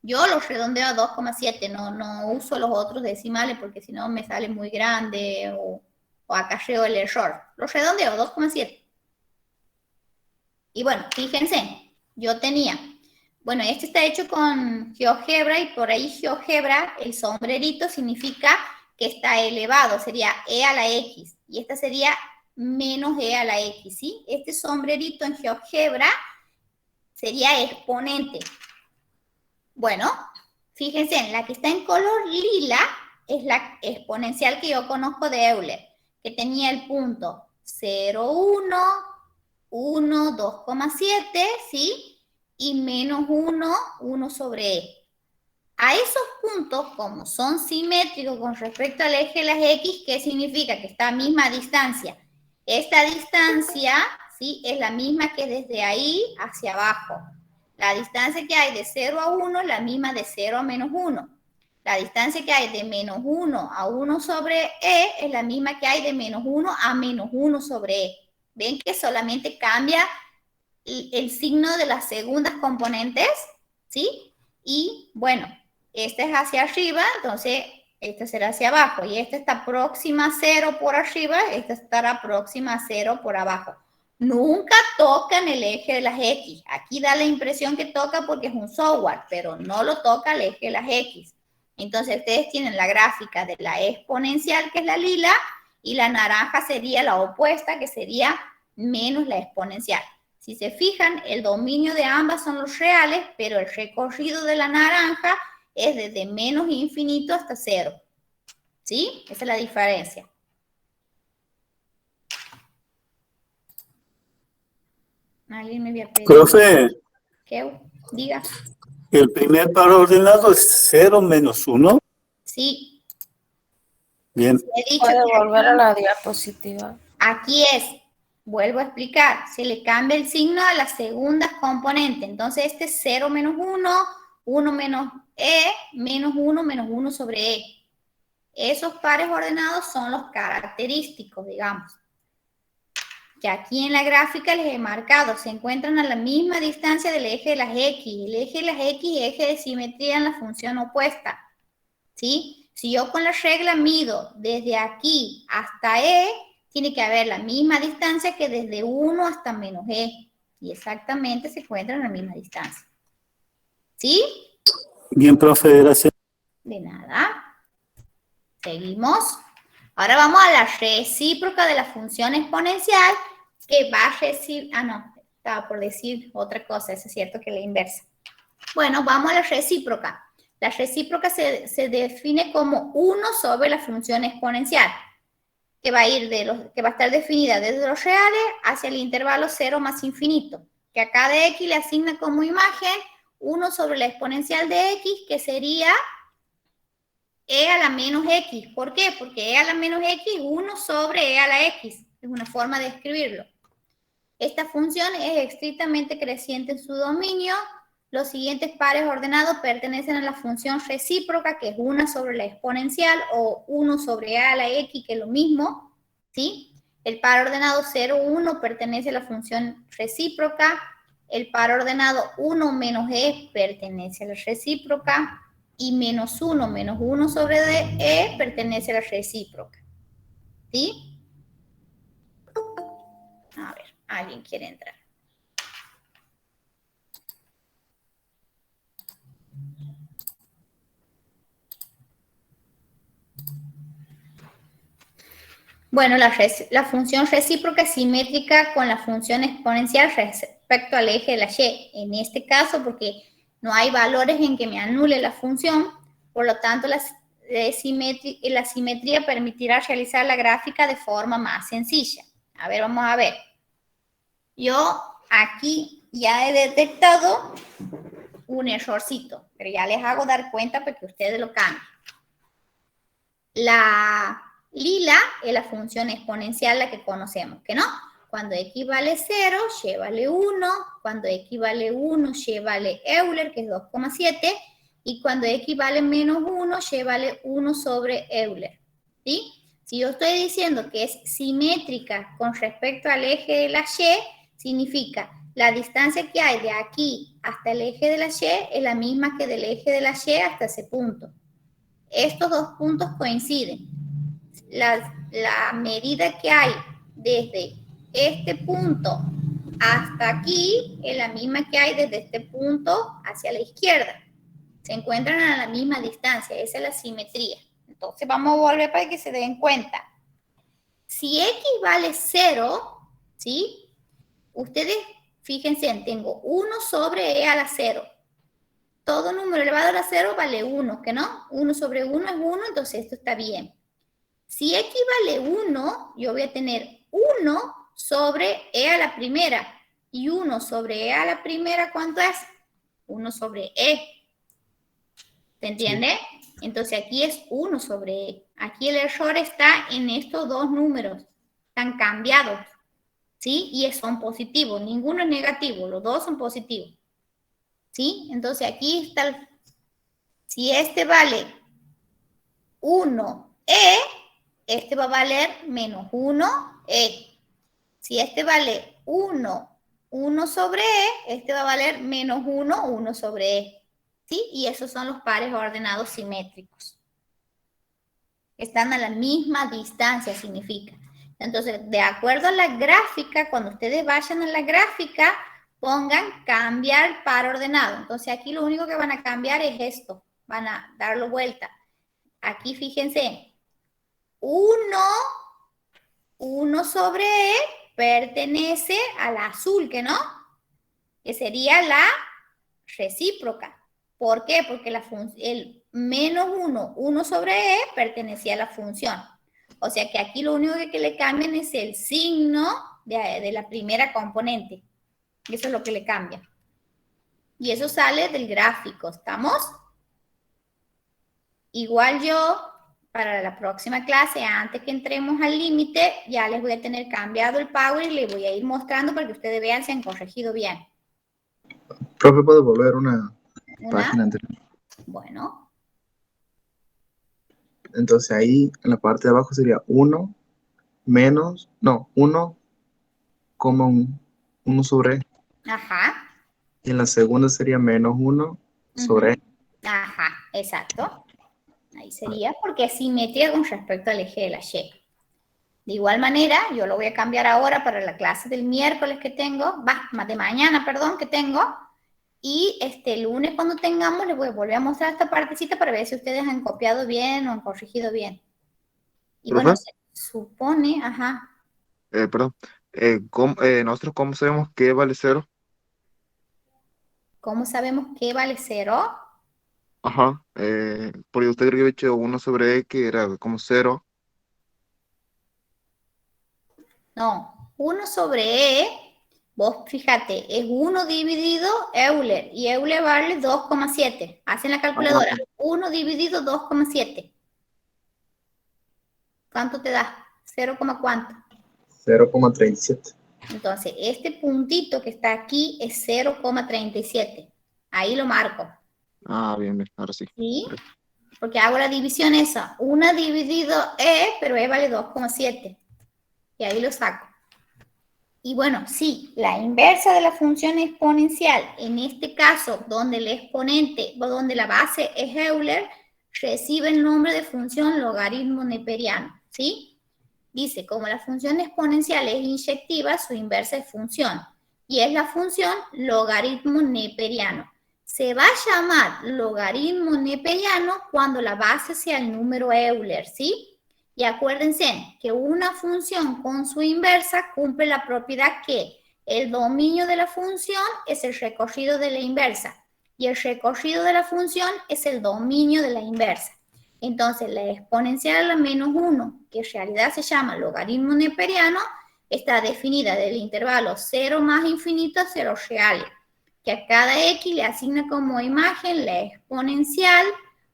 Yo los redondeo a 2,7, no uso los otros decimales porque si no me sale muy grande o acarreo el error. Los redondeo a 2,7. Y bueno, fíjense, yo tenía, bueno, este está hecho con GeoGebra y por ahí GeoGebra, el sombrerito significa que está elevado, sería E a la X, y esta sería menos E a la X, ¿sí? Este sombrerito en GeoGebra sería exponente. Bueno, fíjense, en la que está en color lila es la exponencial que yo conozco de Euler, que tenía el punto 0, 1, 1, 2,7, ¿sí? Y menos 1, 1 sobre E. A esos puntos, como son simétricos con respecto al eje de las X, ¿qué significa? Que está a misma distancia. Esta distancia, ¿sí? Es la misma que desde ahí hacia abajo. La distancia que hay de 0 a 1 es la misma de 0 a menos 1. La distancia que hay de menos 1 a 1 sobre E es la misma que hay de menos 1 a menos 1 sobre E. ¿Ven que solamente cambia el signo de las segundas componentes? ¿Sí? Y bueno, esta es hacia arriba, entonces esta será hacia abajo. Y esta está próxima a 0 por arriba, esta estará próxima a 0 por abajo. Nunca tocan el eje de las X. Aquí da la impresión que toca porque es un software, pero no lo toca el eje de las X. Entonces ustedes tienen la gráfica de la exponencial, que es la lila, y la naranja sería la opuesta, que sería menos la exponencial. Si se fijan, el dominio de ambas son los reales, pero el recorrido de la naranja es desde menos infinito hasta 0. ¿Sí? Esa es la diferencia. ¿Alguien me había pedido? Profe, ¿Qué? Diga. el primer par ordenado es 0 menos 1. Sí. Bien. He dicho Puede que volver a la diapositiva. aquí es, vuelvo a explicar, se le cambia el signo a las segundas componentes. Entonces este es 0 menos 1, 1 menos E, menos 1 sobre E. Esos pares ordenados son los característicos, digamos. Que aquí en la gráfica les he marcado, se encuentran a la misma distancia del eje de las X. El eje de las X es eje de simetría en la función opuesta. ¿Sí? Si yo con la regla mido desde aquí hasta E, tiene que haber la misma distancia que desde 1 hasta menos E. Y exactamente se encuentran a la misma distancia. ¿Sí? Bien, profe, gracias. De nada. Seguimos. Ahora vamos a la recíproca de la función exponencial que va a recibir... Ah, no, estaba por decir otra cosa, eso es cierto que la inversa. Bueno, vamos a la recíproca. La recíproca se define como 1 sobre la función exponencial, que va a ir que va a estar definida desde los reales hacia el intervalo 0 más infinito, que a cada X le asigna como imagen 1 sobre la exponencial de X, que sería E a la menos X. ¿Por qué? Porque E a la menos X es 1 sobre E a la X. Es una forma de escribirlo. Esta función es estrictamente creciente en su dominio. Los siguientes pares ordenados pertenecen a la función recíproca, que es 1 sobre la exponencial, o 1 sobre E a la X, que es lo mismo, ¿sí? El par ordenado 0, 1 pertenece a la función recíproca. El par ordenado 1 menos E pertenece a la recíproca. Y menos 1 sobre E pertenece a la recíproca. ¿Sí? A ver, ¿alguien quiere entrar? Bueno, la función recíproca es simétrica con la función exponencial respecto al eje de la Y. En este caso, porque no hay valores en que me anule la función, por lo tanto la simetría permitirá realizar la gráfica de forma más sencilla. A ver, vamos a ver. Yo aquí ya he detectado un errorcito, pero ya les hago dar cuenta para que ustedes lo cambien. La lila es la función exponencial, la que conocemos, ¿que no? Cuando X vale 0, Y vale 1. Cuando X vale 1, Y vale Euler, que es 2,7. Y cuando X vale menos 1, Y vale 1 sobre Euler. ¿Sí? Si yo estoy diciendo que es simétrica con respecto al eje de la Y, significa la distancia que hay de aquí hasta el eje de la Y es la misma que del eje de la Y hasta ese punto. Estos dos puntos coinciden. La medida que hay desde este punto hasta aquí es la misma que hay desde este punto hacia la izquierda. Se encuentran a la misma distancia, esa es la simetría. Entonces vamos a volver para que se den cuenta. Si X vale 0, ¿sí? Ustedes, fíjense, tengo 1 sobre E a la 0. Todo número elevado a la 0 vale 1, ¿que no? 1 sobre 1 es 1, entonces esto está bien. Si X vale 1, yo voy a tener 1 sobre E a la primera. Y 1 sobre E a la primera, ¿cuánto es? 1 sobre E. ¿Se entiende? Sí. Entonces aquí es 1 sobre E. Aquí el error está en estos dos números. Están cambiados. ¿Sí? Y son positivos. Ninguno es negativo. Los dos son positivos. ¿Sí? Entonces aquí está. Si este vale 1E, este va a valer menos 1E. Si este vale 1 sobre E, este va a valer menos 1 sobre E. ¿Sí? Y esos son los pares ordenados simétricos. Están a la misma distancia, significa. Entonces, de acuerdo a la gráfica, cuando ustedes vayan a la gráfica, pongan cambiar par ordenado. Entonces, aquí lo único que van a cambiar es esto. Van a darlo vuelta. Aquí, fíjense. 1 sobre E pertenece al azul, ¿que no? Que sería la recíproca. ¿Por qué? Porque el menos 1, 1 sobre e, pertenecía a la función. O sea que aquí lo único que le cambian es el signo de la primera componente. Eso es lo que le cambia. Y eso sale del gráfico, ¿estamos? Igual yo, para la próxima clase, antes que entremos al límite, ya les voy a tener cambiado el Power y les voy a ir mostrando para que ustedes vean si han corregido bien. Profe, ¿puedo volver una página anterior? Bueno. Entonces ahí, en la parte de abajo sería 1 menos, no, 1 sobre e. Ajá. Y en la segunda sería menos 1 sobre e. Ajá, exacto. Ahí sería porque es simetría con respecto al eje de la Y. De igual manera, yo lo voy a cambiar ahora para la clase del miércoles que tengo, de mañana, perdón, que tengo. Y el lunes cuando tengamos, les voy a volver a mostrar esta partecita para ver si ustedes han copiado bien o han corregido bien. Y ¿Profe? bueno, se supone, ajá. Perdón. ¿Nosotros cómo sabemos que vale 0? ¿Cómo sabemos qué vale 0? Ajá. Porque usted creo que había hecho 1 sobre e, que era como 0. No, 1 sobre e, vos fíjate, es 1 dividido Euler, y Euler vale 2,7. Hacen la calculadora, 1 dividido 2,7. ¿Cuánto te da? 0, ¿cuánto? 0,37. Entonces, este puntito que está aquí es 0,37. Ahí lo marco. Ah, bien, bien, ahora sí. ¿Sí? Porque hago la división esa. 1 dividido e, pero e vale 2,7. Y ahí lo saco. Y bueno, sí, la inversa de la función exponencial, en este caso, donde el exponente, o donde la base es Euler, recibe el nombre de función logaritmo neperiano, ¿sí? Dice, como la función exponencial es inyectiva, su inversa es función. Y es la función logaritmo neperiano. Se va a llamar logaritmo neperiano cuando la base sea el número Euler, ¿sí? Y acuérdense que una función con su inversa cumple la propiedad que el dominio de la función es el recorrido de la inversa y el recorrido de la función es el dominio de la inversa. Entonces, la exponencial a la menos 1, que en realidad se llama logaritmo neperiano, está definida del intervalo 0 más infinito a 0 reales, que a cada x le asigna como imagen la exponencial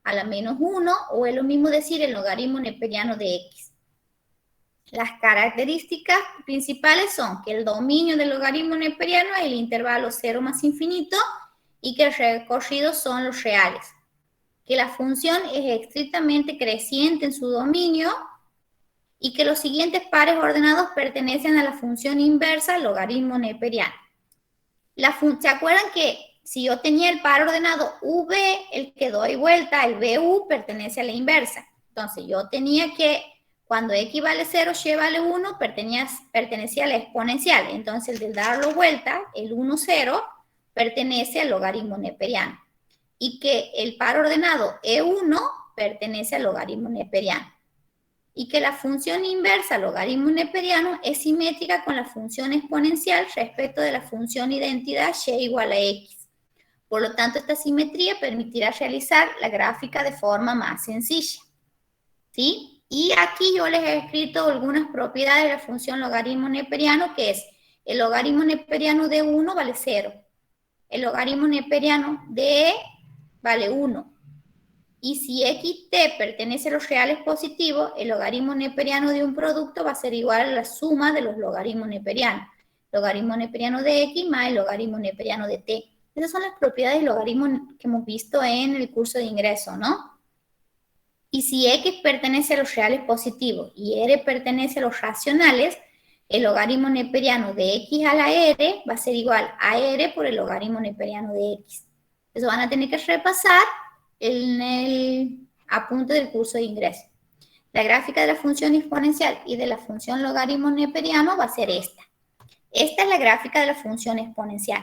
a la menos 1, o es lo mismo decir el logaritmo neperiano de x. Las características principales son que el dominio del logaritmo neperiano es el intervalo 0 más infinito y que el recorrido son los reales. Que la función es estrictamente creciente en su dominio y que los siguientes pares ordenados pertenecen a la función inversa logaritmo neperiano. ¿Se acuerdan que si yo tenía el par ordenado V, el que doy vuelta, el VU, pertenece a la inversa? Entonces, yo tenía que, cuando X vale 0, Y vale 1, pertenecía a la exponencial. Entonces, el de darlo vuelta, el 1, 0, pertenece al logaritmo neperiano. Y que el par ordenado E1 pertenece al logaritmo neperiano. Y que la función inversa logaritmo neperiano es simétrica con la función exponencial respecto de la función identidad y igual a x. Por lo tanto, esta simetría permitirá realizar la gráfica de forma más sencilla. ¿Sí? Y aquí yo les he escrito algunas propiedades de la función logaritmo neperiano, que es el logaritmo neperiano de 1 vale 0. El logaritmo neperiano de e vale 1. Y si xt pertenece a los reales positivos, el logaritmo neperiano de un producto va a ser igual a la suma de los logaritmos neperianos. Logaritmo neperiano de x más el logaritmo neperiano de t. Esas son las propiedades del logaritmo que hemos visto en el curso de ingreso, ¿no? Y si x pertenece a los reales positivos y r pertenece a los racionales, el logaritmo neperiano de x a la r va a ser igual a r por el logaritmo neperiano de x. Eso van a tener que repasar en el apunte del curso de ingreso. La gráfica de la función exponencial y de la función logaritmo neperiano va a ser esta. Esta es la gráfica de la función exponencial.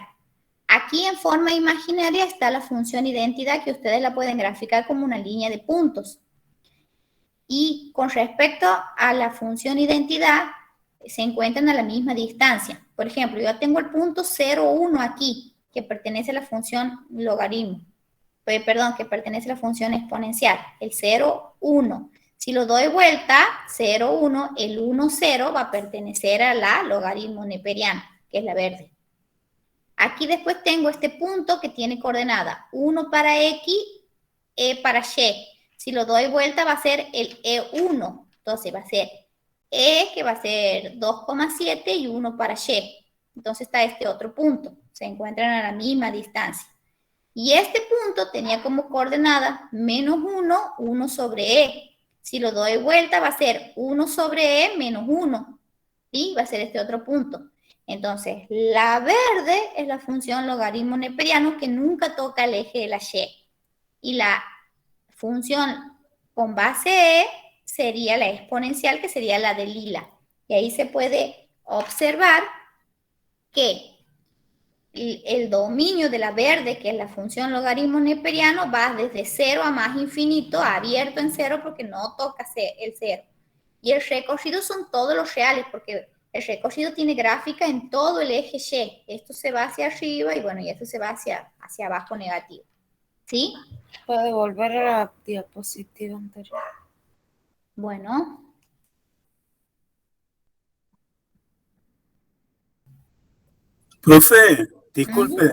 Aquí en forma imaginaria está la función identidad, que ustedes la pueden graficar como una línea de puntos. Y con respecto a la función identidad, se encuentran a la misma distancia. Por ejemplo, yo tengo el punto 0, 1 aquí, que pertenece a la función logaritmo. perdón, que pertenece a la función exponencial, el 0, 1. Si lo doy vuelta, 0, 1, el 1, 0 va a pertenecer a la logaritmo neperiano, que es la verde. Aquí después tengo este punto que tiene coordenada 1 para X, E para Y. Si lo doy vuelta va a ser el E1. Entonces va a ser E, que va a ser 2,7 y 1 para Y. Entonces está este otro punto. Se encuentran a la misma distancia. Y este punto tenía como coordenada menos 1, 1 sobre E. Si lo doy vuelta va a ser 1 sobre E menos 1. Y va a ser este otro punto. Entonces, la verde es la función logaritmo neperiano que nunca toca el eje de la Y. Y la función con base E sería la exponencial, que sería la de lila. Y ahí se puede observar que el dominio de la verde, que es la función logaritmo neperiano, va desde 0 a más infinito, abierto en 0 porque no toca el 0. Y el recorrido son todos los reales, porque el recorrido tiene gráfica en todo el eje Y. Esto se va hacia arriba y bueno, y esto se va hacia abajo negativo. ¿Sí? Puede volver a la diapositiva anterior. Bueno. Profe, disculpe.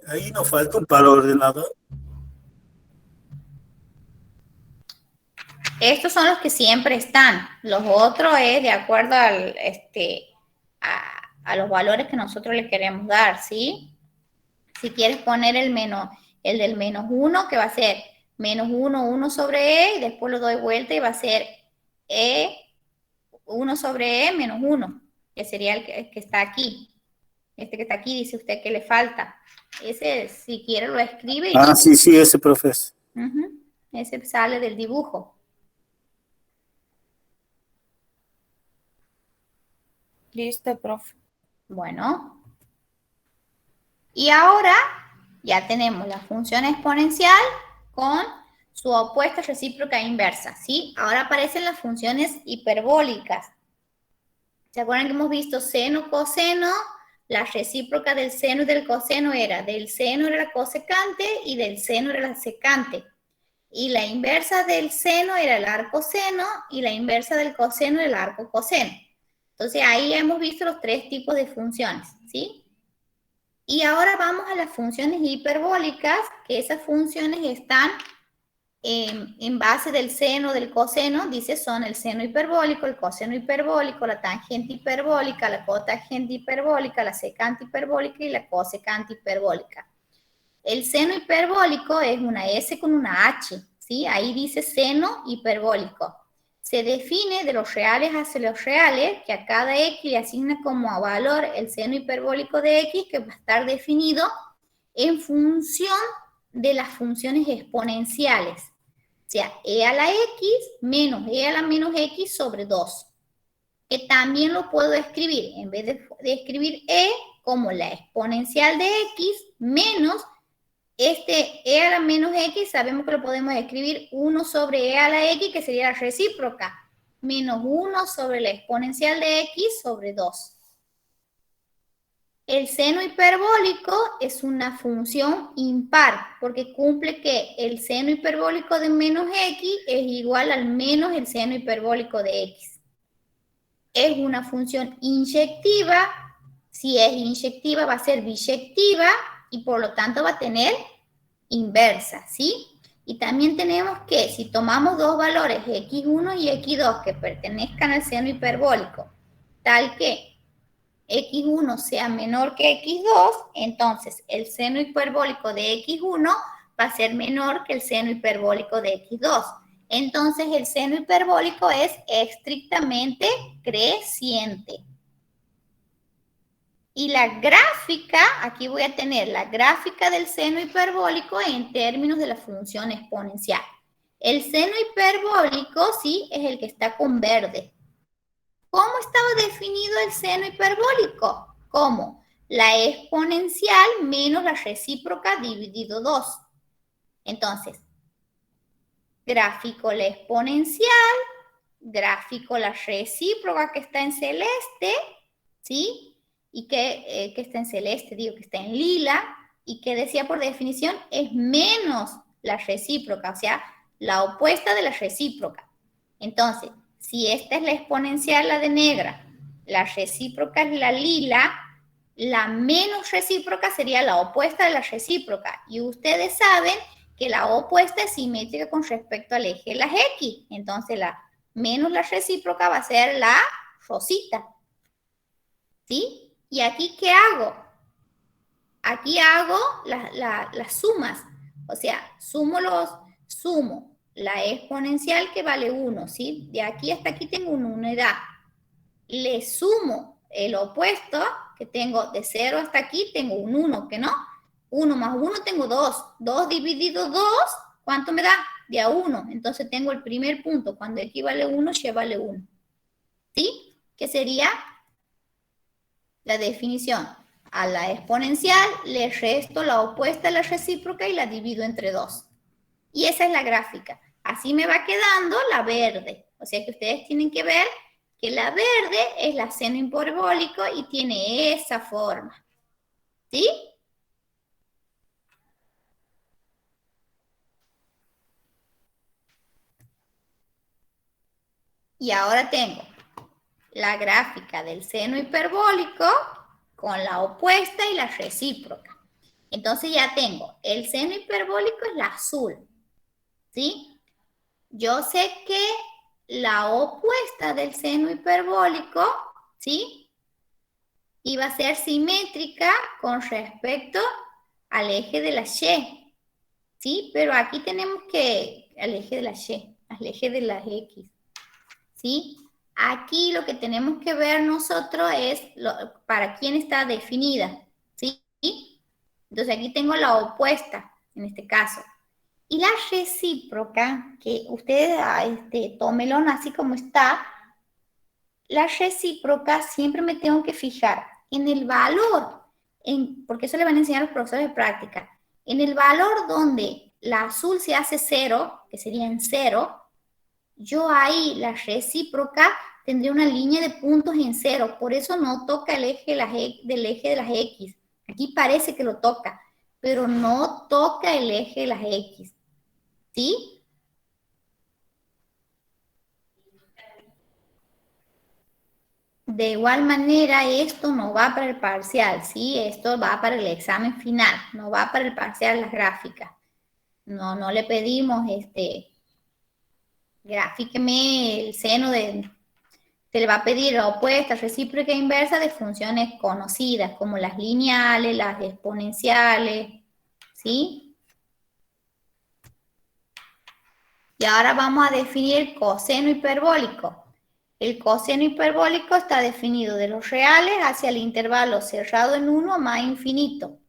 Ahí nos falta un palo ordenador. Estos son los que siempre están. Los otros es de acuerdo a los valores que nosotros le queremos dar, ¿sí? Si quieres poner el del menos 1, que va a ser menos 1, 1 sobre E, y después lo doy vuelta y va a ser E, 1 sobre E menos 1, que sería el que está aquí. Este que está aquí dice usted que le falta. Ese, si quiere, lo escribe. Sí, ese profesor. Ese sale del dibujo. Listo, profe. Bueno. Y ahora ya tenemos la función exponencial con su opuesta recíproca inversa, ¿sí? Ahora aparecen las funciones hiperbólicas. ¿Se acuerdan que hemos visto seno, coseno? La recíproca del seno y del coseno era, del seno era la cosecante y del seno era la secante. Y la inversa del seno era el arco seno y la inversa del coseno era el arco coseno. Entonces ahí hemos visto los tres tipos de funciones, ¿sí? Y ahora vamos a las funciones hiperbólicas, que esas funciones están en base del seno, del coseno, dice son el seno hiperbólico, el coseno hiperbólico, la tangente hiperbólica, la cotangente hiperbólica, la secante hiperbólica y la cosecante hiperbólica. El seno hiperbólico es una S con una H, ¿sí? Ahí dice seno hiperbólico. Se define de los reales hacia los reales, que a cada X le asigna como valor el seno hiperbólico de X, que va a estar definido en función de las funciones exponenciales. O sea, E a la X menos E a la menos X sobre 2. Que también lo puedo escribir, en vez de escribir E, como la exponencial de X menos E a la menos X, sabemos que lo podemos escribir 1 sobre E a la X, que sería la recíproca, menos 1 sobre la exponencial de X sobre 2. El seno hiperbólico es una función impar, porque cumple que el seno hiperbólico de menos X es igual al menos el seno hiperbólico de X. Es una función inyectiva. Si es inyectiva va a ser biyectiva y por lo tanto va a tener inversa, ¿sí? Y también tenemos que si tomamos dos valores x1 y x2 que pertenezcan al seno hiperbólico, tal que x1 sea menor que x2, entonces el seno hiperbólico de x1 va a ser menor que el seno hiperbólico de x2. Entonces el seno hiperbólico es estrictamente creciente. Y la gráfica, aquí voy a tener la gráfica del seno hiperbólico en términos de la función exponencial. El seno hiperbólico, sí, es el que está con verde. ¿Cómo estaba definido el seno hiperbólico? Como la exponencial menos la recíproca dividido 2. Entonces, gráfico la exponencial, gráfico la recíproca que está en celeste, ¿sí? Y que está en celeste, digo que está en lila, ¿Y qué decía por definición? Es menos la recíproca, o sea, la opuesta de la recíproca. Entonces, si esta es la exponencial, la de negra, la recíproca es la lila, la menos recíproca sería la opuesta de la recíproca. Y ustedes saben que la opuesta es simétrica con respecto al eje de las X. Entonces, la menos la recíproca va a ser la rosita. ¿Sí? ¿Y aquí qué hago? Aquí hago las sumas. O sea, sumo la exponencial que vale 1, ¿sí? De aquí hasta aquí tengo una unidad. Le sumo el opuesto, que tengo de 0 hasta aquí, tengo un 1, que no. 1 más 1 tengo 2. 2 dividido 2, ¿cuánto me da? De a 1. Entonces tengo el primer punto. Cuando aquí vale 1, y vale 1. ¿Sí? ¿Qué sería? La definición. A la exponencial le resto la opuesta a la recíproca y la divido entre 2. Y esa es la gráfica. Así me va quedando la verde. O sea que ustedes tienen que ver que la verde es la seno hiperbólico y tiene esa forma. ¿Sí? Y ahora tengo la gráfica del seno hiperbólico con la opuesta y la recíproca. Entonces ya tengo, el seno hiperbólico es la azul, ¿sí? Yo sé que la opuesta del seno hiperbólico, ¿sí? Iba a ser simétrica con respecto al eje de la Y, ¿sí? Pero aquí tenemos que, al eje de la Y, al eje de las X, ¿sí? Aquí lo que tenemos que ver nosotros es para quién está definida, ¿sí? Entonces aquí tengo la opuesta, en este caso. Y la recíproca, que ustedes tómenlo así como está, la recíproca siempre me tengo que fijar en el valor, porque eso le van a enseñar a los profesores de práctica, en el valor donde la azul se hace 0, que sería en 0, yo ahí la recíproca tendría una línea de puntos en 0, por eso no toca el eje del eje de las X. Aquí parece que lo toca, pero no toca el eje de las X. ¿Sí? De igual manera, esto no va para el parcial, ¿sí? Esto va para el examen final, no va para el parcial las gráficas. No le pedimos, grafíqueme el seno de... Se le va a pedir la opuesta, recíproca e inversa de funciones conocidas, como las lineales, las exponenciales, ¿sí? Y ahora vamos a definir el coseno hiperbólico. El coseno hiperbólico está definido de los reales hacia el intervalo cerrado en 1 a más infinito,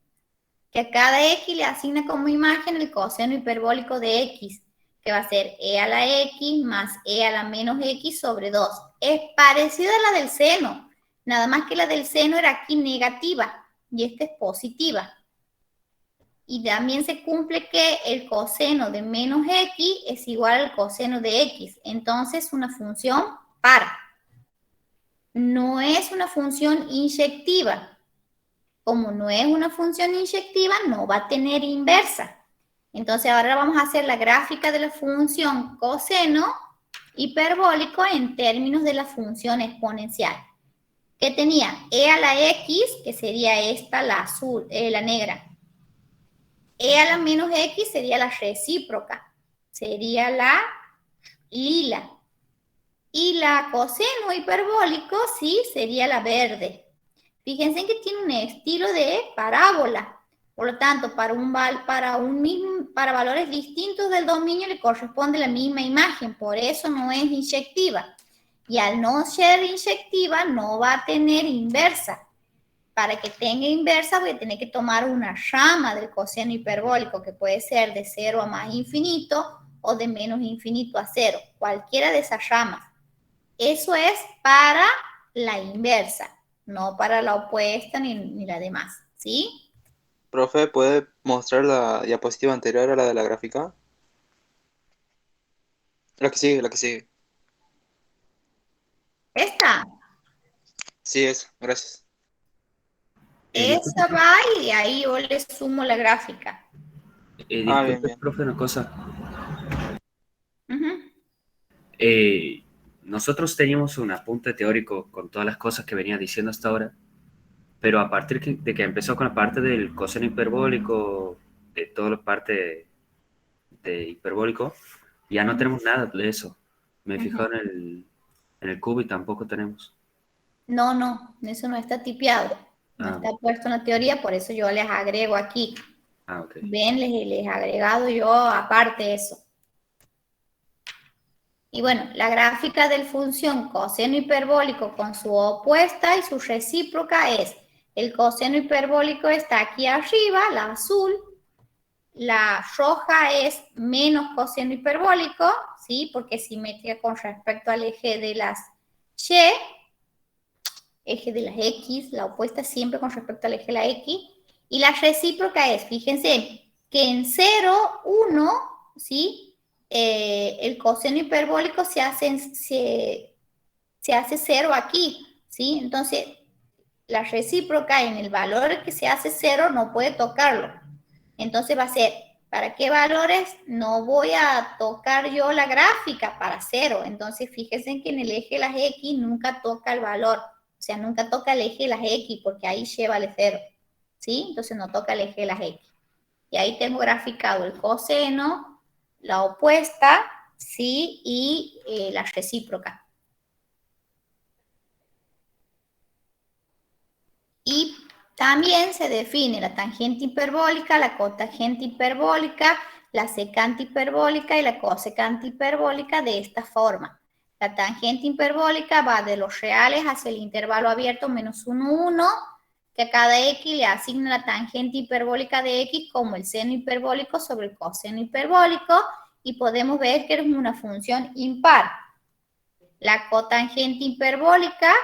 que a cada x le asigna como imagen el coseno hiperbólico de x, que va a ser e a la x más e a la menos x sobre 2. Es parecida a la del seno, nada más que la del seno era aquí negativa y esta es positiva. Y también se cumple que el coseno de menos x es igual al coseno de x. Entonces, una función par. No es una función inyectiva. Como no es una función inyectiva, no va a tener inversa. Entonces, ahora vamos a hacer la gráfica de la función coseno hiperbólico en términos de la función exponencial. Que tenía e a la x, que sería esta, la azul, la negra. E a la menos x sería la recíproca, sería la lila. Y la coseno hiperbólico, sí, sería la verde. Fíjense que tiene un estilo de parábola. Por lo tanto, para valores distintos del dominio le corresponde la misma imagen. Por eso no es inyectiva. Y al no ser inyectiva, no va a tener inversa. Para que tenga inversa voy a tener que tomar una rama del coseno hiperbólico que puede ser de 0 a más infinito o de menos infinito a 0, cualquiera de esas ramas. Eso es para la inversa, no para la opuesta ni la demás, ¿sí? Profe, ¿puede mostrar la diapositiva anterior a la de la gráfica? La que sigue, la que sigue. ¿Esta? Sí, es, gracias. Esa va y de ahí yo le sumo la gráfica. Disculpe, bien. Profe, una cosa. Uh-huh. Nosotros teníamos un apunte teórico con todas las cosas que venía diciendo hasta ahora, pero a partir de que empezó con la parte del coseno hiperbólico, de toda la parte de hiperbólico, ya no tenemos nada de eso. Me he fijado en el cubo y tampoco tenemos. No, eso no está tipeado. No está puesto en la teoría, por eso yo les agrego aquí. Okay. Ven, les he agregado yo aparte eso. Y bueno, la gráfica de la función coseno hiperbólico con su opuesta y su recíproca es: el coseno hiperbólico está aquí arriba, la azul, la roja es menos coseno hiperbólico, ¿sí? Porque es simétrica con respecto al eje de las Y, eje de las X, la opuesta siempre con respecto al eje de la X, y la recíproca es, fíjense, que en 0, 1, ¿sí? El coseno hiperbólico se hace 0 aquí, ¿sí? Entonces, la recíproca en el valor que se hace 0 no puede tocarlo. Entonces va a ser, ¿para qué valores? No voy a tocar yo la gráfica para 0. Entonces, fíjense que en el eje de las X nunca toca el valor. O sea, nunca toca el eje de las X porque ahí lleva el 0, ¿sí? Entonces no toca el eje de las X. Y ahí tengo graficado el coseno, la opuesta, ¿sí? Y la recíproca. Y también se define la tangente hiperbólica, la cotangente hiperbólica, la secante hiperbólica y la cosecante hiperbólica de esta forma. La tangente hiperbólica va de los reales hacia el intervalo abierto menos 1, 1, que a cada X le asigna la tangente hiperbólica de X como el seno hiperbólico sobre el coseno hiperbólico, y podemos ver que es una función impar. La cotangente hiperbólica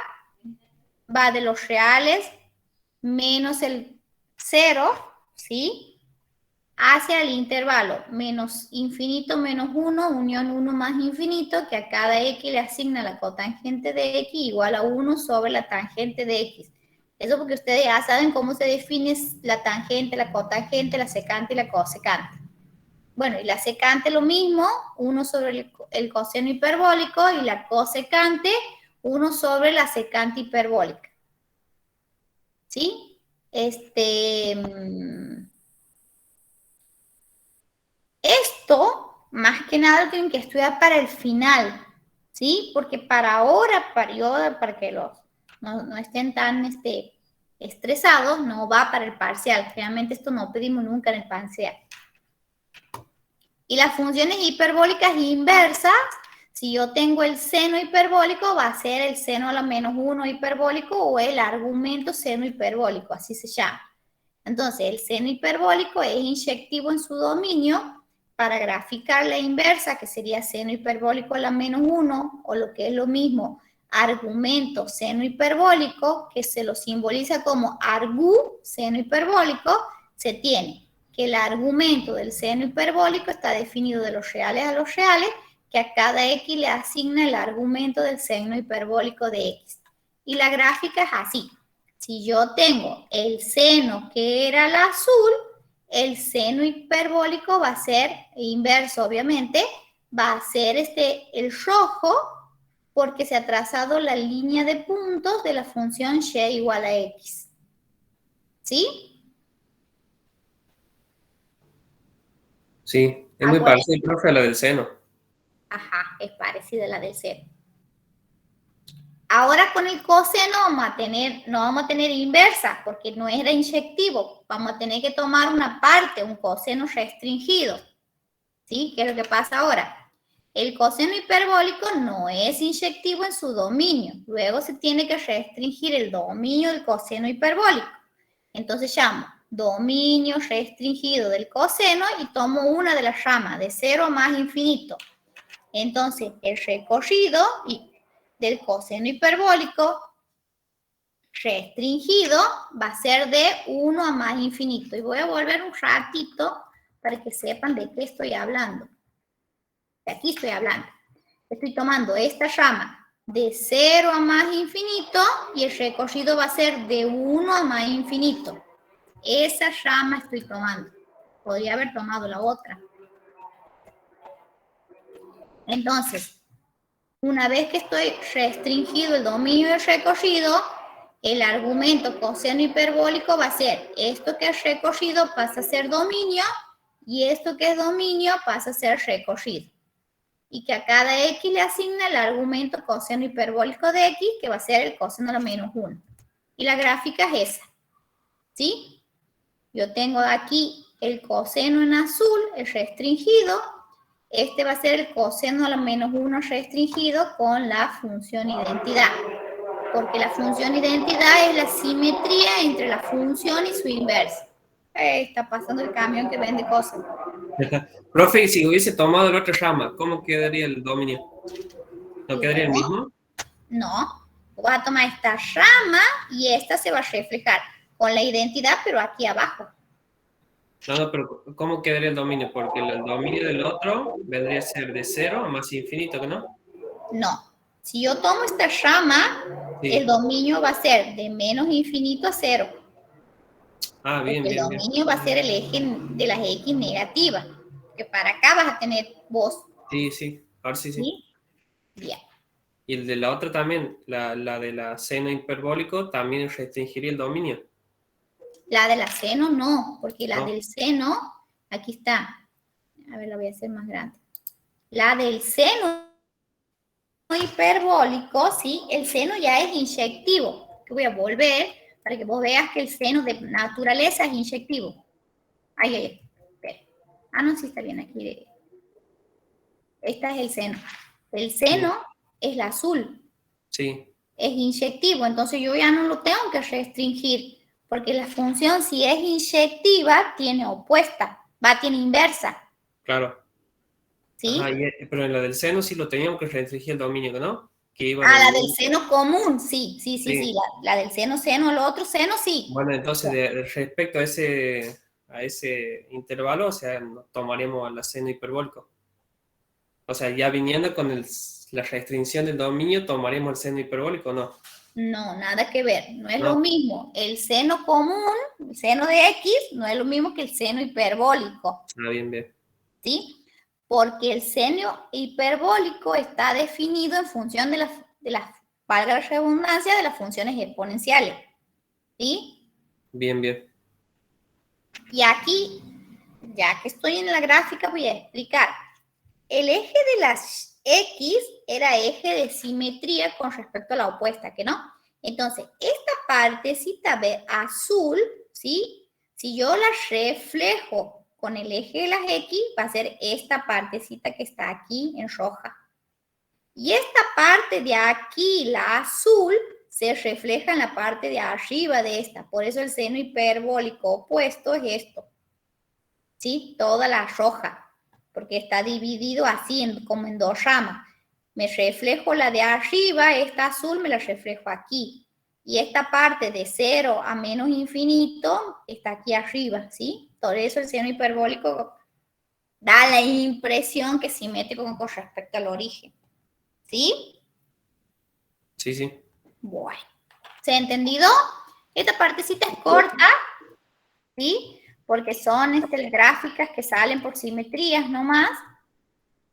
va de los reales menos el 0, ¿sí? Hacia el intervalo menos infinito menos 1, unión 1 más infinito, que a cada X le asigna la cotangente de X igual a 1 sobre la tangente de X. Eso porque ustedes ya saben cómo se define la tangente, la cotangente, la secante y la cosecante. Bueno, y la secante lo mismo, 1 sobre el coseno hiperbólico, y la cosecante, 1 sobre la secante hiperbólica. ¿Sí? Esto, más que nada, tienen que estudiar para el final, ¿sí? Porque para ahora, para que no estén tan estresados, no va para el parcial. Realmente esto no pedimos nunca en el parcial. Y las funciones hiperbólicas inversas, si yo tengo el seno hiperbólico, va a ser el seno a la menos 1 hiperbólico o el argumento seno hiperbólico, así se llama. Entonces, el seno hiperbólico es inyectivo en su dominio. Para graficar la inversa, que sería seno hiperbólico a la menos 1, o lo que es lo mismo, argumento seno hiperbólico, que se lo simboliza como argu seno hiperbólico, se tiene que el argumento del seno hiperbólico está definido de los reales a los reales, que a cada X le asigna el argumento del seno hiperbólico de X. Y la gráfica es así. Si yo tengo el seno que era el azul, el seno hiperbólico va a ser inverso, obviamente, va a ser el rojo, porque se ha trazado la línea de puntos de la función y igual a X. ¿Sí? Sí, es muy parecida, profe, a la del seno. Ajá, es parecida a la del seno. Ahora con el coseno no vamos a tener inversa, porque no era inyectivo. Vamos a tener que tomar una parte, un coseno restringido. ¿Sí? ¿Qué es lo que pasa ahora? El coseno hiperbólico no es inyectivo en su dominio. Luego se tiene que restringir el dominio del coseno hiperbólico. Entonces llamo dominio restringido del coseno y tomo una de las ramas, de 0 más infinito. Entonces, el recorrido del coseno hiperbólico restringido va a ser de 1 a más infinito. Y voy a volver un ratito para que sepan de qué estoy hablando. De aquí estoy hablando. Estoy tomando esta rama de 0 a más infinito y el recorrido va a ser de 1 a más infinito. Esa rama estoy tomando. Podría haber tomado la otra. Entonces, una vez que estoy restringido el dominio del recorrido, el argumento coseno hiperbólico va a ser esto que es recorrido pasa a ser dominio y esto que es dominio pasa a ser recorrido. Y que a cada x le asigna el argumento coseno hiperbólico de x, que va a ser el coseno de la menos 1. Y la gráfica es esa. ¿Sí? Yo tengo aquí el coseno en azul, el restringido. Este va a ser el coseno a la menos 1 restringido con la función identidad. Porque la función identidad es la simetría entre la función y su inversa. Está pasando el camión que vende cosas. Profe, si hubiese tomado la otra rama, ¿cómo quedaría el dominio? ¿No quedaría el mismo? No. Voy a tomar esta rama y esta se va a reflejar con la identidad, pero aquí abajo. No, pero ¿cómo quedaría el dominio? Porque el dominio del otro vendría a ser de 0 a más infinito, ¿no? No. Si yo tomo esta rama, Sí. el dominio va a ser de menos infinito a 0. Ah, bien, Porque bien, el bien. dominio va a ser el eje de las x negativas. Que para acá vas a tener vos. Sí, sí. Ahora sí, sí. ¿Sí? Bien. Y el de la otra también, la de la seno hiperbólico, también restringiría el dominio. La de la seno no, porque la No. del seno, aquí está. A ver, la voy a hacer más grande. La del seno hiperbólico, ¿sí? El seno ya es inyectivo. Que voy a volver para que vos veas que el seno de naturaleza es inyectivo. Ahí. Espera. Ah, no, sí está bien aquí. Esta es el seno. El seno es la azul. Sí. Es inyectivo, entonces yo ya no lo tengo que restringir, porque la función si es inyectiva tiene opuesta, tiene inversa, Claro. ¿sí? Ajá, pero en la del seno sí lo teníamos que restringir el dominio, ¿no? Que iba La del seno común, sí. Sí. La del seno, el otro seno, sí. Bueno, entonces respecto a ese intervalo, o sea, tomaríamos la seno hiperbólico. O sea, ya viniendo con la restricción del dominio, tomaríamos el seno hiperbólico, ¿no? No, nada que ver, no es No. lo mismo. El seno común, el seno de X, no es lo mismo que el seno hiperbólico, Ah, bien, bien. ¿sí? Porque el seno hiperbólico está definido en función de las, valga la redundancia, de las funciones exponenciales, ¿sí? Bien, bien. Y aquí, ya que estoy en la gráfica, voy a explicar. El eje de las X era eje de simetría con respecto a la opuesta, ¿que no? Entonces, esta partecita de azul, ¿sí? Si yo la reflejo con el eje de las X, va a ser esta partecita que está aquí en roja. Y esta parte de aquí, la azul, se refleja en la parte de arriba de esta. Por eso el seno hiperbólico opuesto es esto. ¿Sí? Toda la roja. Porque está dividido así, como en dos ramas. Me reflejo la de arriba, esta azul me la reflejo aquí. Y esta parte de 0 a menos infinito está aquí arriba, ¿sí? Por eso el seno hiperbólico da la impresión que es simétrico con respecto al origen. ¿Sí? Sí, sí. Bueno. ¿Se ha entendido? Esta partecita es corta, ¿sí? Porque son gráficas que salen por simetrías nomás.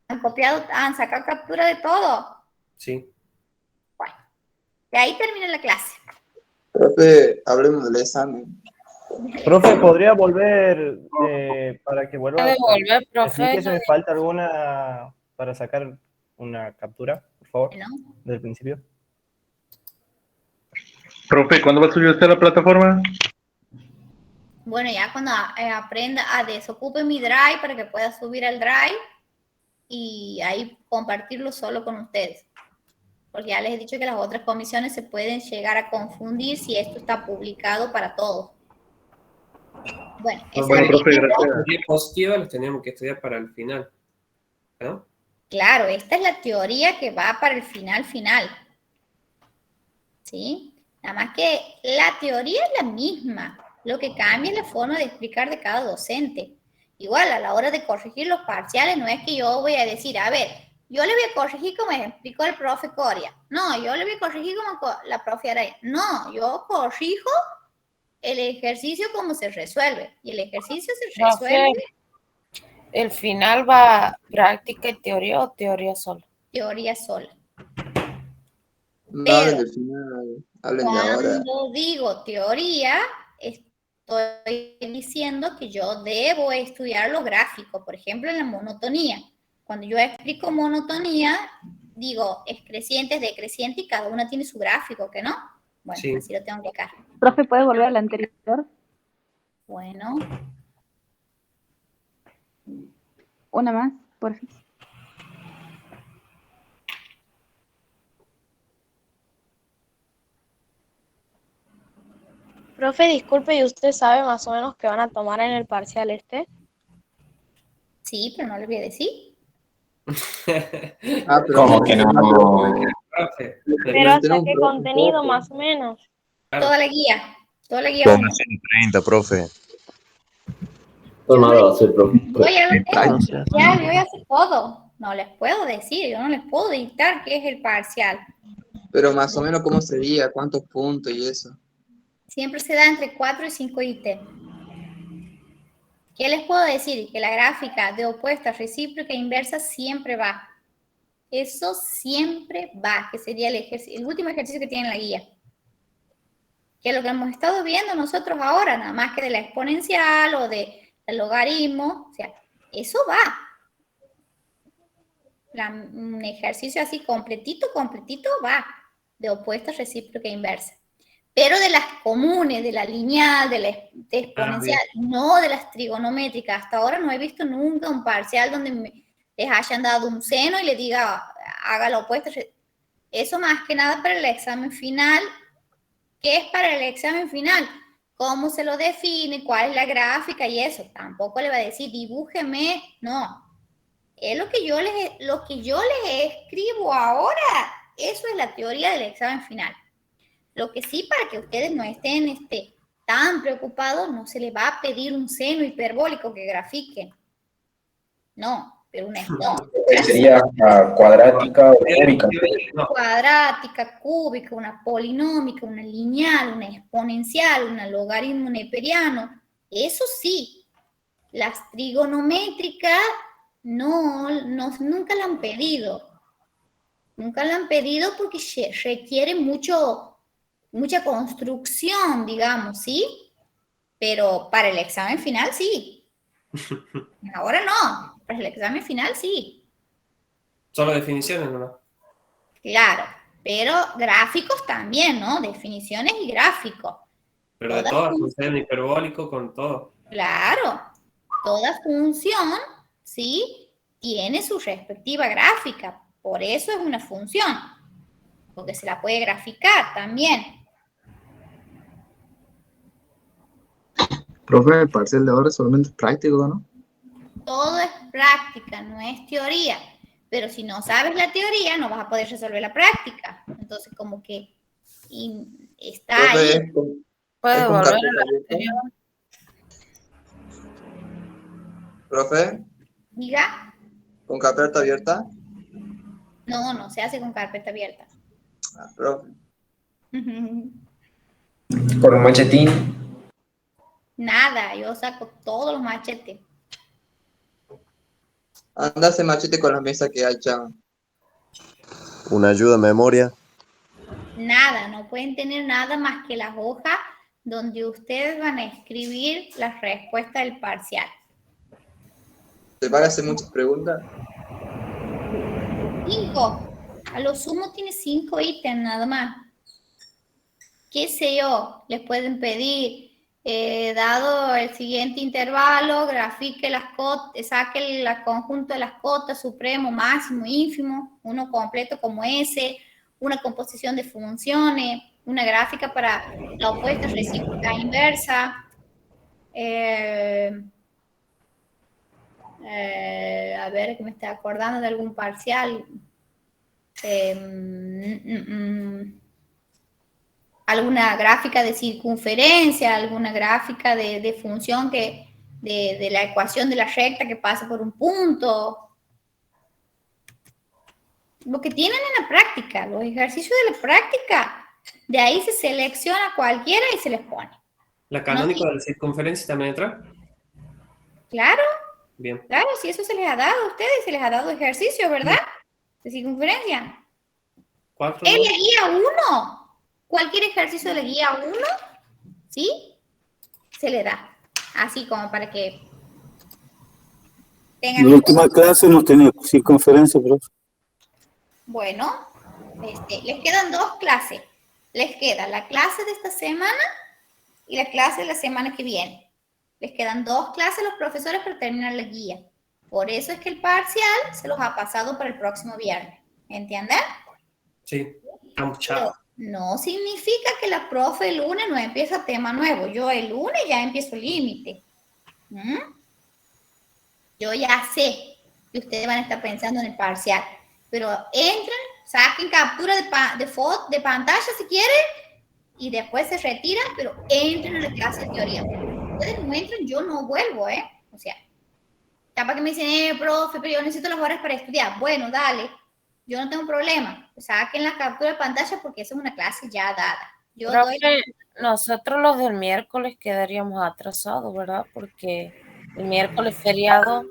Han copiado, han sacado captura de todo. Sí. Bueno, de ahí termina la clase. Profe, hablemos del examen. Profe, ¿podría volver para que vuelva? ¿Puede volver, profe? Explique si me falta alguna para sacar una captura, por favor, ¿No? del principio. Profe, ¿cuándo va a subir usted a la plataforma? Bueno, ya cuando aprenda a desocupe mi Drive para que pueda subir al Drive y ahí compartirlo solo con ustedes. Porque ya les he dicho que las otras comisiones se pueden llegar a confundir si esto está publicado para todos. Bueno, Bueno, profe, gracias. Las diapositivas las tenemos que estudiar para el final, ¿no? Claro, esta es la teoría que va para el final. ¿Sí? Nada más que la teoría es la misma. Lo que cambia es la forma de explicar de cada docente. Igual, a la hora de corregir los parciales, no es que yo voy a decir, a ver, yo le voy a corregir como explicó el profe Coria. No, yo le voy a corregir como la profe Araya. No, yo corrijo el ejercicio como se resuelve. Y el ejercicio se resuelve. ¿El final va práctica y teoría o teoría sola? Teoría sola. No hablen del final, hablen de ahora. Cuando digo teoría, estoy diciendo que yo debo estudiar lo gráfico, por ejemplo, en la monotonía. Cuando yo explico monotonía, digo, es creciente, es decreciente y cada una tiene su gráfico, ¿que no? Bueno, sí. Así lo tengo que explicar. Profe, ¿puede volver al anterior? Bueno. Una más, por fin. Profe, disculpe, ¿y usted sabe más o menos qué van a tomar en el parcial este? Sí, pero no le voy a decir. ¿Cómo que no? Pero ¿hasta qué contenido más o menos? Toda la guía. Toda la guía. Toma 130, profe. Tomado, sí, profe. Ya, yo ya sé todo. No les puedo decir, yo no les puedo dictar qué es el parcial. Pero más o menos, ¿cómo sería? ¿Cuántos puntos y eso? Siempre se da entre 4 y 5 ítems. ¿Qué les puedo decir? Que la gráfica de opuesta, recíproca e inversa siempre va. Eso siempre va, que sería el último ejercicio que tiene en la guía. Que es lo que hemos estado viendo nosotros ahora, nada más que de la exponencial o del logaritmo. O sea, eso va. Un ejercicio así completito va. De opuesta, recíproca e inversa. Pero de las comunes, de la lineal, de la exponencial, no de las trigonométricas. Hasta ahora no he visto nunca un parcial donde les hayan dado un seno y le diga, haga la opuesta. Eso más que nada para el examen final. ¿Qué es para el examen final? ¿Cómo se lo define? ¿Cuál es la gráfica? Y eso. Tampoco le va a decir, dibújeme. No. Es lo que yo les escribo ahora. Eso es la teoría del examen final. Lo que sí, para que ustedes no estén tan preocupados, no se les va a pedir un seno hiperbólico que grafiquen. No, pero una Sería cuadrática o cúbica. Cuadrática, cúbica, una polinómica, una lineal, una exponencial, una logaritmo neperiano. Eso sí. Las trigonométricas nunca la han pedido. Nunca la han pedido porque requiere mucha construcción, digamos, ¿sí? Pero para el examen final, sí. Ahora no, para el examen final, sí. Solo definiciones, ¿no? Claro, pero gráficos también, ¿no? Definiciones y gráficos. Pero de todas, con seno hiperbólico, con todo. Claro, toda función, ¿sí? Tiene su respectiva gráfica, por eso es una función, porque se la puede graficar también. Profe, el parcial de ahora solamente es práctico, ¿no? Todo es práctica, no es teoría. Pero si no sabes la teoría, no vas a poder resolver la práctica. Entonces, como que está Profe, ahí. ¿Puedo volver a la anterior? Profe, Diga. ¿con carpeta abierta? No se hace con carpeta abierta. Profe. Por un machetín. Nada, yo saco todos los machetes. Anda ese machete con la mesa que hay, chao. Una ayuda a memoria. Nada, no pueden tener nada más que las hojas donde ustedes van a escribir las respuestas del parcial. ¿Te van a hacer muchas preguntas? 5. A lo sumo tiene 5 ítems nada más. ¿Qué sé yo? Les pueden pedir, dado el siguiente intervalo, grafique las cotas, saque el conjunto de las cotas, supremo, máximo, ínfimo, uno completo como ese, una composición de funciones, una gráfica para la opuesta, recíproca, inversa. A ver, que me estoy acordando de algún parcial. Alguna gráfica de circunferencia, alguna gráfica de función de la ecuación de la recta que pasa por un punto. lo que tienen en la práctica, los ejercicios de la práctica, de ahí se selecciona cualquiera y se les pone. ¿La canónica de la circunferencia también entra? Claro, Bien. claro, si eso se les ha dado a ustedes, se les ha dado ejercicio, ¿verdad? De circunferencia. 4. En la guía 1, cualquier ejercicio de la guía 1, ¿sí? Se le da, así como para que tengan... La última clase nos tenía circunferencia, profe. Bueno, les quedan 2 clases. Les queda la clase de esta semana y la clase de la semana que viene. Les quedan 2 clases a los profesores para terminar la guía. Por eso es que el parcial se los ha pasado para el próximo viernes. ¿Entienden? Sí. Pero no significa que la profe el lunes no empieza tema nuevo. Yo el lunes ya empiezo el límite. Yo ya sé que ustedes van a estar pensando en el parcial. Pero entren, saquen captura de pantalla si quieren y después se retiran, pero entren a la clase de teoría. Ustedes no entran, yo no vuelvo, O sea, capaz que me dicen, profe, pero yo necesito las horas para estudiar. Bueno, dale, yo no tengo problema. Saquen la captura de pantalla porque esa es una clase ya dada. Yo Profe, nosotros los del miércoles quedaríamos atrasados, ¿verdad? Porque el miércoles feriado.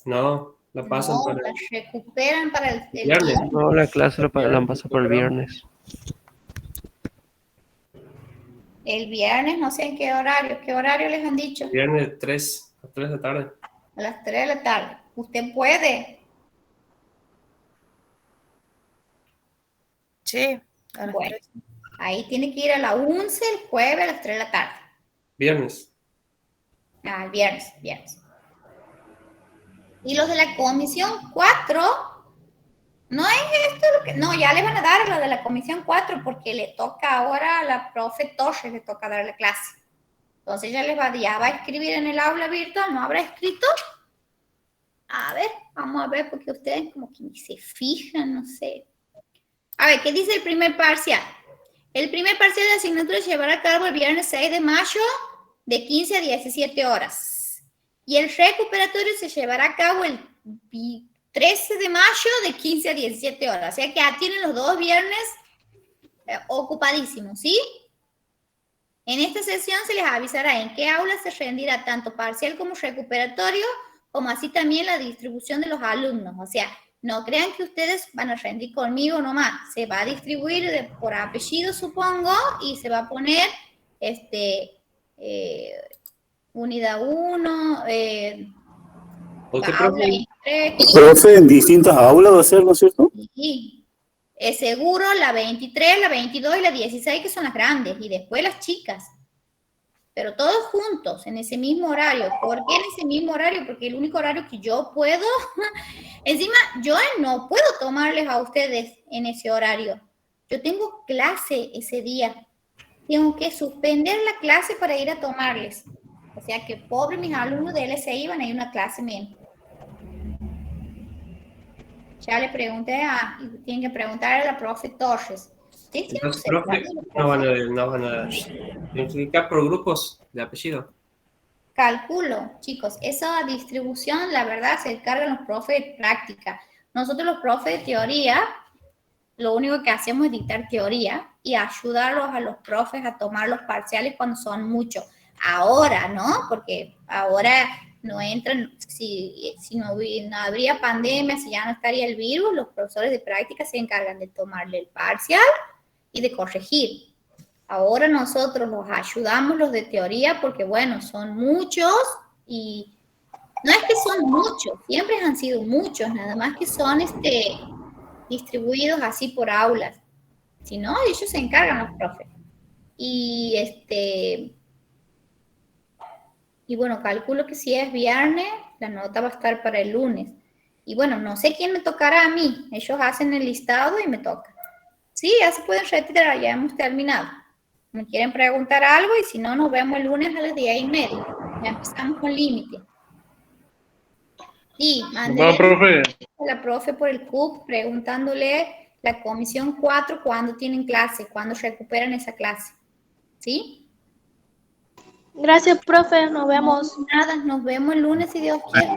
No, la pasan no, para las recuperan para el viernes. No, la clase la han pasado para el viernes. El viernes, no sé en qué horario les han dicho. Viernes 3, a 3 de la tarde. A las 3 de la tarde. ¿Usted puede? Sí, a las 3. Ahí tiene que ir a la 11 el jueves a las 3 de la tarde. Viernes. El viernes. Y los de la comisión 4, no es esto lo que... No, ya le van a dar a los de la comisión 4 porque le toca ahora a la profe Torres, le toca dar la clase. Entonces ya va a escribir en el aula virtual, ¿no habrá escrito? A ver, vamos a ver porque ustedes como que ni se fijan, no sé. A ver, ¿qué dice el primer parcial? El primer parcial de asignatura se llevará a cabo el viernes 6 de mayo de 15 a 17 horas. Y el recuperatorio se llevará a cabo el 13 de mayo de 15 a 17 horas. O sea que ya tienen los 2 viernes ocupadísimos, ¿sí? En esta sesión se les avisará en qué aula se rendirá tanto parcial como recuperatorio, como así también la distribución de los alumnos. O sea, no crean que ustedes van a rendir conmigo nomás. Se va a distribuir por apellido, supongo, y se va a poner unidad 1, aula 23. Profe, en distintas aulas va a ser, ¿no es cierto? Sí. Es seguro la 23, la 22 y la 16, que son las grandes, y después las chicas. Pero todos juntos, en ese mismo horario. ¿Por qué en ese mismo horario? Porque el único horario que yo puedo... Encima, yo no puedo tomarles a ustedes en ese horario. Yo tengo clase ese día. Tengo que suspender la clase para ir a tomarles. O sea que pobres mis alumnos de LSI van a ir a una clase menos. Ya le pregunté tienen que preguntar a la profe Torres. ¿Sí? Los profes no van a identificar por grupos de apellido. Calculo, chicos, esa distribución, la verdad, se encargan los profes de práctica. Nosotros los profes de teoría, lo único que hacemos es dictar teoría y ayudarlos a los profes a tomar los parciales cuando son muchos. Ahora, ¿no? Porque ahora no entran, si no habría pandemia, si ya no estaría el virus, los profesores de práctica se encargan de tomarle el parcial y de corregir. Ahora nosotros los ayudamos, los de teoría, porque bueno, son muchos y no es que son muchos, siempre han sido muchos, nada más que son distribuidos así por aulas. Si no, ellos se encargan los profes. Y bueno, calculo que si es viernes, la nota va a estar para el lunes. Y bueno, no sé quién me tocará a mí. Ellos hacen el listado y me toca. Sí, ya se pueden retirar, ya hemos terminado. Me quieren preguntar algo y si no, nos vemos el lunes a las 10:30. Ya empezamos con límite. Y mandé a la profe por el CUP preguntándole la comisión 4 cuándo tienen clase, cuándo recuperan esa clase. ¿Sí? Gracias, profe. Nos vemos. Nada, nos vemos el lunes si Dios quiere.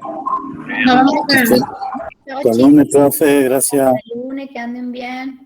Hasta lunes, profe. Gracias. Hasta el lunes. lunes, que anden bien.